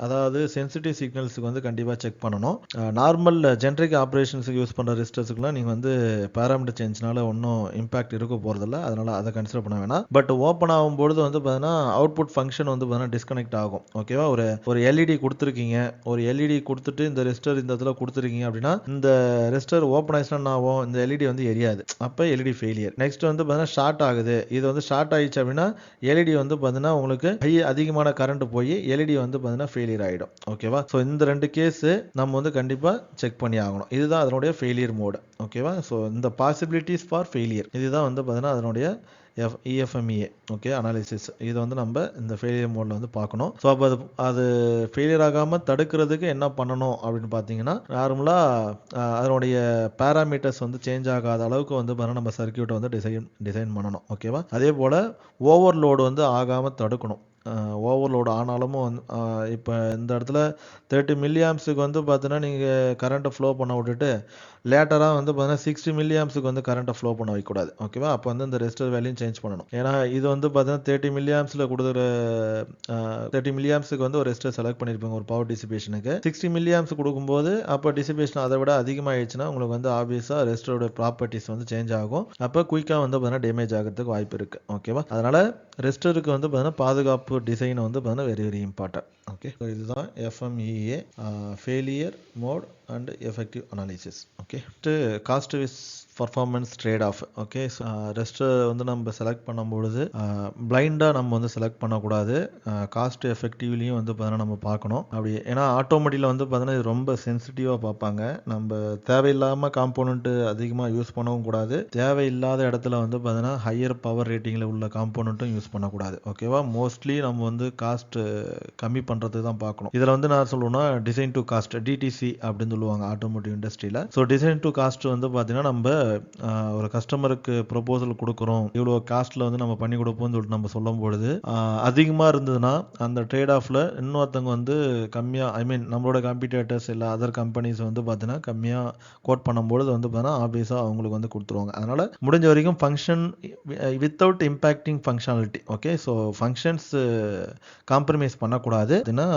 அதாவது சென்சிட்டிவ் சிக்னல்ஸுக்கு வந்து கண்டிப்பாக செக் பண்ணணும். நார்மல் ஜென்ரிக் ஆப்ரேஷன்ஸுக்கு யூஸ் பண்ணுற ரெஜிஸ்டர்ஸுக்குலாம் நீங்கள் வந்து பேராமீட்டர் சேஞ்ச்னால ஒன்றும் இம்பாக்ட் இருக்க போகிறதில்ல, அதனால் அதை கன்சிடர் பண்ண வேணாம். பட் ஓப்பன் ஆகும்பொழுது வந்து பார்த்தீங்கன்னா அவுட்புட் ஃபங்க்ஷன் வந்து பார்த்தீங்கன்னா டிஸ்கனெக்ட் ஆகும். ஓகேவா? ஒரு எல்இடி கொடுத்துருக்கீங்க, ஒரு எல்இடி கொடுத்துட்டு இந்த ரெஜிஸ்டர் இந்த இடத்துல கொடுத்துருக்கீங்க அப்படின்னா இந்த ரெஜிஸ்டர் ஓப்பன் ஆயிடுச்சுன்னா ஆகும், இந்த எல்இடி வந்து எரியாது, அப்போ எல்இடி ஃபெயிலியர். நெக்ஸ்ட் வந்து பார்த்தீங்கன்னா ஷார்ட் ஆகுது, இது வந்து ஷார்ட் ஆயிடுச்சு அப்படின்னா எல்இடி வந்து பார்த்தீங்கன்னா உங்களுக்கு அதிகமான கரண்ட் போய் எல்இடி வந்து பார்த்தீங்கன்னா ஃபெயிலியர் ஆகிடும். ஓகேவா? ஸோ இந்த 2 கேஸ் நம்ம வந்து கண்டிப்பாக செக் பண்ணி ஆகணும். இதுதான் அதனுடைய ஃபெயிலியர் மோடு. ஓகேவா? ஸோ இந்த பாசிபிலிட்டிஸ் ஃபார் ஃபெயிலியர் இதுதான் வந்து பார்த்தீங்கன்னா அதனுடைய இஎஃப்எம்இஏ ஓகே அனாலிசிஸ். இது வந்து நம்ம இந்த ஃபெயிலியர் மோடில் வந்து பார்க்கணும். ஸோ அப்போ அது ஃபெயிலியர் ஆகாமல் தடுக்கிறதுக்கு என்ன பண்ணணும் அப்படின்னு பார்த்தீங்கன்னா நார்மலாக அதனுடைய பேராமீட்டர்ஸ் வந்து சேஞ்ச் ஆகாத அளவுக்கு வந்து பார்த்தீங்கன்னா நம்ம சர்க்கியூட்டை வந்து டிசைன் பண்ணணும். ஓகேவா? அதே போல் ஓவர்லோடு வந்து ஆகாமல் தடுக்கணும். ஓவர்லோடு ஆனாலும் இப்போ இந்த இடத்துல 30 மில்லியாம்ஸுக்கு வந்து பார்த்தீங்கன்னா நீங்கள் கரண்ட்டை ஃப்ளோ பண்ண விட்டுட்டு லேட்டராக வந்து பார்த்தீங்கன்னா 60 மில்லியாம்ஸுக்கு வந்து கரண்ட்டை ஃப்ளோ பண்ண வைக்கக்கூடாது. ஓகேவா? அப்போ வந்து இந்த ரெசிஸ்டர் வேல்யூயும் சேஞ்ச் பண்ணணும். ஏன்னா இது வந்து பார்த்தீங்கன்னா 30 மில்லியாம்ஸில் கொடுக்குற 30 மில்லியாம்ஸுக்கு வந்து ஒரு ரெசிஸ்டர் செலக்ட் பண்ணியிருப்பாங்க ஒரு பவர் டிசிபேஷனுக்கு. 60 மில்லியாம்ஸ் கொடுக்கும்போது அப்போ டிசிபேஷன் அதை விட அதிகமாகிடுச்சுன்னா உங்களுக்கு வந்து ஆப்வியஸாக ரெசிஸ்டரோட ப்ராப்பர்ட்டிஸ் வந்து சேஞ்ச் ஆகும். அப்போ குயிக்காக வந்து பார்த்தீங்கன்னா டேமேஜ் ஆகிறதுக்கு வாய்ப்பு இருக்குது. ஓகேவா? அதனால் ரெசிஸ்டருக்கு வந்து பார்த்தீங்கன்னா பாதுகாப்பு டிசைன் வந்து பார்த்தீங்கன்னா very very important. Okay, so இதுதான் FMEA failure mode and effective analysis. Okay, cost vis performance trade off. Okay, so ரெஸ்ட்டை வந்து நம்ம செலக்ட் பண்ணும்பொழுது பிளைண்டாக நம்ம வந்து செலக்ட் பண்ணக்கூடாது. காஸ்ட் எஃபெக்டிவ்லையும் வந்து பார்த்தீங்கன்னா நம்ம பார்க்கணும். அப்படி ஏன்னா ஆட்டோமேட்டிக்கில் வந்து பார்த்தீங்கன்னா இது ரொம்ப சென்சிட்டிவாக பார்ப்பாங்க. நம்ம தேவையில்லாமல் காம்போனண்ட்டு அதிகமாக யூஸ் பண்ணவும் கூடாது, தேவையில்லாத இடத்துல வந்து பார்த்தீங்கன்னா ஹையர் பவர் ரேட்டிங்கில் உள்ள காம்போனண்ட்டும் யூஸ் பண்ணக்கூடாது. ஓகேவா? மோஸ்ட்லி நம்ம வந்து காஸ்ட் கம்மி பண்ணுறது தான் பார்க்கணும். இதில் வந்து நான் சொல்லுவேன்னா டிசைன் டு காஸ்ட் டிடிசி அப்படின்னு சொல்லுவாங்க ஆட்டோமோட்டிவ் இண்டஸ்ட்ரியில். ஸோ டிசைன் டு காஸ்ட் வந்து பார்த்தீங்கன்னா நம்ம ஒரு கஸ்டமருக்கு ப்ரொபோசல் கொடுக்குறோம், இவ்வளோ காஸ்ட்டில் வந்து நம்ம பண்ணி கொடுப்போம்னு சொல்லிட்டு நம்ம சொல்லும் பொழுது அதிகமாக இருந்ததுன்னா அந்த ட்ரேட் ஆஃபில் இன்னொருத்தவங்க வந்து கம்மியாக நம்மளோட காம்படிட்டர்ஸ் இல்லை அதர் கம்பெனிஸ் வந்து பார்த்தீங்கன்னா கம்மியாக கோட் பண்ணும்பொழுது வந்து பார்த்தீங்கன்னா ஆப்வியஸாக அவங்களுக்கு வந்து கொடுத்துருவாங்க. அதனால் முடிஞ்ச வரைக்கும் function without impacting functionality. Okay, so functions compromise பண்ணக்கூடாது. ஏன்னா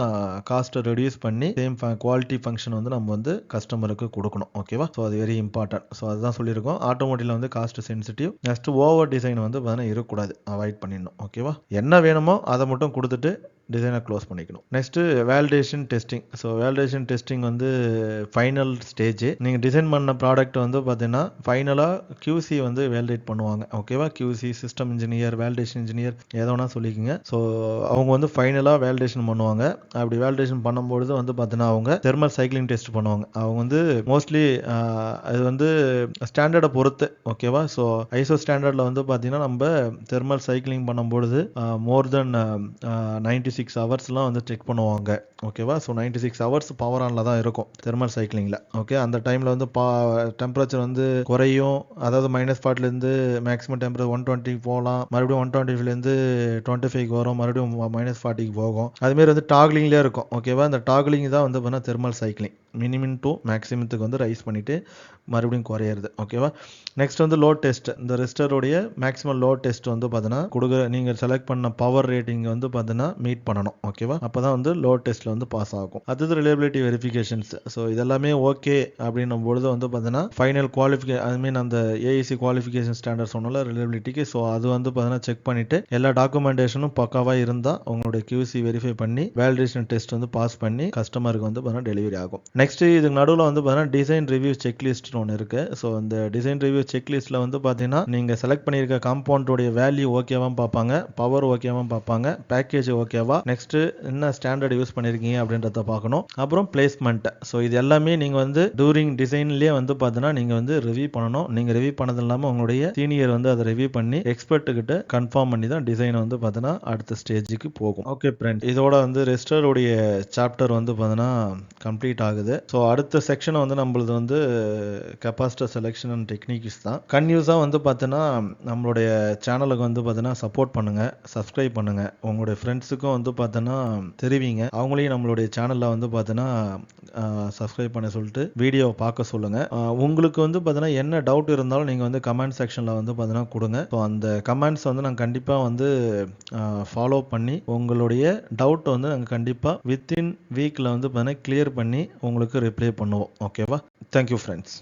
காஸ்ட்டை ரெடியூஸ் பண்ணி சேம் குவாலிட்டி ஃபங்க்ஷன் வந்து நம்ம வந்து கஸ்டமருக்கு கொடுக்கணும். ஓகேவா? ஸோ அது வெரி இம்பார்ட்டன்ட். ஸோ அதுதான் சொல்லியிருக்கோம். ஆட்டோமோட்டிவ்ல வந்து cost sensitive. Next over design வந்து பார்த்தீங்கன்னா இருக்கக்கூடாது, அவாய்ட் பண்ணிடணும். ஓகேவா? என்ன வேணுமோ அதை மட்டும் கொடுத்துட்டு டிசைனை க்ளோஸ் பண்ணிக்கணும். Next validation testing. So validation testing வந்து ஃபைனல் ஸ்டேஜ். நீங்கள் டிசைன் பண்ண ப்ராடக்ட் வந்து பார்த்தீங்கன்னா ஃபைனலாக QC வந்து வேலிடேட் பண்ணுவாங்க. ஓகேவா? QC system engineer, validation engineer எதோனா சொல்லிக்கோங்க. ஸோ அவங்க வந்து ஃபைனலாக வேலிடேஷன் பண்ணுவாங்க. அப்படி வேலிடேஷன் பண்ணும்பொழுது வந்து பார்த்தீங்கன்னா அவங்க தெர்மல் சைக்கிளிங் டெஸ்ட் பண்ணுவாங்க. அவங்க வந்து மோஸ்ட்லி அது வந்து ஸ்டாண்டர்டை பொறுத்து. ஓகேவா? ஸோ ஐசோ ஸ்டாண்டர்டில் வந்து பார்த்தீங்கன்னா நம்ம தெர்மல் சைக்கிளிங் பண்ணும்பொழுது மோர் தென் 96 ஹவர்ஸ்லாம் வந்து செக் பண்ணுவாங்க. ஓகேவா? ஸோ 96 ஹவர்ஸ் பவர் ஆனில் தான் இருக்கும் தெர்மல் சைக்கிளிங்கில். ஓகே, அந்த டைமில் வந்து டெம்பரேச்சர் வந்து குறையும். அதாவது -40லேருந்து மேக்ஸிமம் டெம்பரேச்சர் 120 போகலாம், மறுபடியும் 125லேருந்து 25க்கு வரும், மறுபடியும் -40க்கு போகும். அதுமாரி வந்து டாக்லிங்லேயே இருக்கும். ஓகேவா? இந்த டாக்லிங் தான் வந்து பார்த்தீங்கன்னா தெர்மல் சைக்கிளிங். மினிமம் டு மேக்ஸிமத்துக்கு வந்து ரைஸ் பண்ணிவிட்டு மறுபடியும் குறையிறது. ஓகேவா? நெக்ஸ்ட் வந்து லோட் டெஸ்ட். இந்த ரெசிஸ்டருடைய மேக்ஸிமம் லோட் டெஸ்ட் வந்து பார்த்தீங்கன்னா நீங்கள் செலக்ட் பண்ண பவர் ரேட்டிங் வந்து பார்த்தீங்கன்னா மீட் பண்ணணும். ஓகேவா? அப்போ தான் வந்து லோட் டெஸ்ட்டில் வந்து பாஸ் ஆகும். அடுத்தது ரிலையபிலிட்டி வெரிஃபிகேஷன்ஸ். ஸோ இதெல்லாமே ஓகே அப்படின்னும் பொழுது வந்து பார்த்தீங்கன்னா ஃபைனல் அந்த ஏஇசி குவாலிஃபிகேஷன் ஸ்டாண்டர்ட் சொன்னால ரிலையபிலிட்டிக்கு. ஸோ அது வந்து பார்த்தீங்கன்னா செக் பண்ணிட்டு எல்லா டாக்குமெண்டேஷனும் பக்காவாக இருந்தால் உங்களுடைய QC வெரிஃபை பண்ணி வேலிடேஷன் டெஸ்ட் வந்து பாஸ் பண்ணி கஸ்டமருக்கு வந்து பார்த்தீங்கன்னா டெலிவரி ஆகும். நெக்ஸ்ட் இதுக்கு நடுவில் வந்து பார்த்தீங்கன்னா டிசைன் ரிவ்யூ செக்லிஸ்ட்னு ஒன்று இருக்கு. ஸோ இந்த டிசைன் ரிவ்யூ செக்லிஸ்ட்ல வந்து பார்த்தீங்கன்னா நீங்கள் செலக்ட் பண்ணியிருக்க காம்பவுண்டோடைய வேல்யூ ஓகேவா பார்ப்பாங்க, பவர் ஓகேவா பார்ப்பாங்க, பேக்கேஜ் ஓகேவா, நெக்ஸ்ட் என்ன ஸ்டாண்டர்ட் யூஸ் பண்ணியிருக்கீங்க அப்படின்றத பார்க்கணும். அப்புறம் பிளேஸ்மெண்ட். ஸோ இது எல்லாமே நீங்கள் வந்து டூரிங் டிசைன்லேயே வந்து பார்த்தீங்கன்னா நீங்கள் வந்து ரிவ்யூ பண்ணணும். நீங்கள் ரிவ்யூ பண்ணது இல்லாமல் உங்களுடைய சீனியர் வந்து அதை ரிவ்யூ பண்ணி எக்ஸ்பர்ட் கிட்ட கன்ஃபார்ம் பண்ணி தான் டிசைன் வந்து பார்த்தீங்கன்னா அடுத்த ஸ்டேஜுக்கு போகும். ஓகே ஃப்ரெண்ட்ஸ், இதோட வந்து ரெஸ்டருடைய சாப்டர் வந்து பார்த்தீங்கன்னா கம்ப்ளீட் ஆகுது. ஸோ அடுத்த செக்ஷன் வந்து நம்மளது வந்து கெப்பாசிட்டர் செலெக்ஷன் அண்ட் டெக்னிக்ஸ் தான். கன்யூஸாக வந்து பார்த்தீங்கன்னா நம்மளுடைய சேனலுக்கு வந்து பார்த்தீங்கன்னா சப்போர்ட் பண்ணுங்க, சப்ஸ்கிரைப் பண்ணுங்க, உங்களுடைய ஃப்ரெண்ட்ஸுக்கும் வந்து பார்த்தீங்கன்னா தெரிவிங்க, அவங்களையும் நம்மளுடைய சேனலில் வந்து பார்த்தீங்கன்னா சப்ஸ்கிரைப் பண்ண சொல்லிட்டு வீடியோவை பார்க்க சொல்லுங்க. உங்களுக்கு வந்து பார்த்தீங்கன்னா என்ன டவுட் இருந்தாலும் நீங்கள் வந்து கமெண்ட் செக்ஷனில் வந்து பார்த்தீங்கன்னா கொடுங்க. ஸோ அந்த கமெண்ட்ஸ் வந்து நாங்கள் கண்டிப்பாக வந்து ஃபாலோ பண்ணி உங்களுடைய டவுட் வந்து நாங்கள் கண்டிப்பாக வித்தின் வீக்கில் வந்து பார்த்தீங்கன்னா கிளியர் பண்ணி உங்களுக்கு ரிப்ளை பண்ணுவோம். ஓகேவா? Thank you friends.